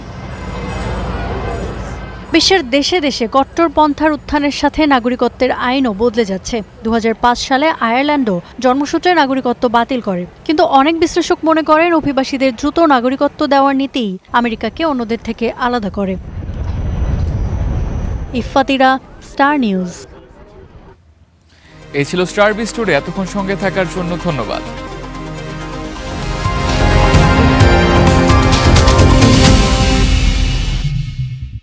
বিশ্বের দেশে দেশে কট্টরপন্থার উত্থানের সাথে নাগরিকত্বের আইনও বদলে যাচ্ছে। 2005 সালে আয়ারল্যান্ডও জন্মসূত্রে নাগরিকত্ব বাতিল করে, কিন্তু অনেক বিশ্লেষক মনে করেন অভিবাসীদের দ্রুত নাগরিকত্ব দেওয়ার নীতিই আমেরিকাকে অন্যদের থেকে আলাদা করে। ইফফাতিরা, স্টার নিউজ। এই ছিল স্টার বিস্টুডে। এতক্ষণ সঙ্গে থাকার জন্য ধন্যবাদ।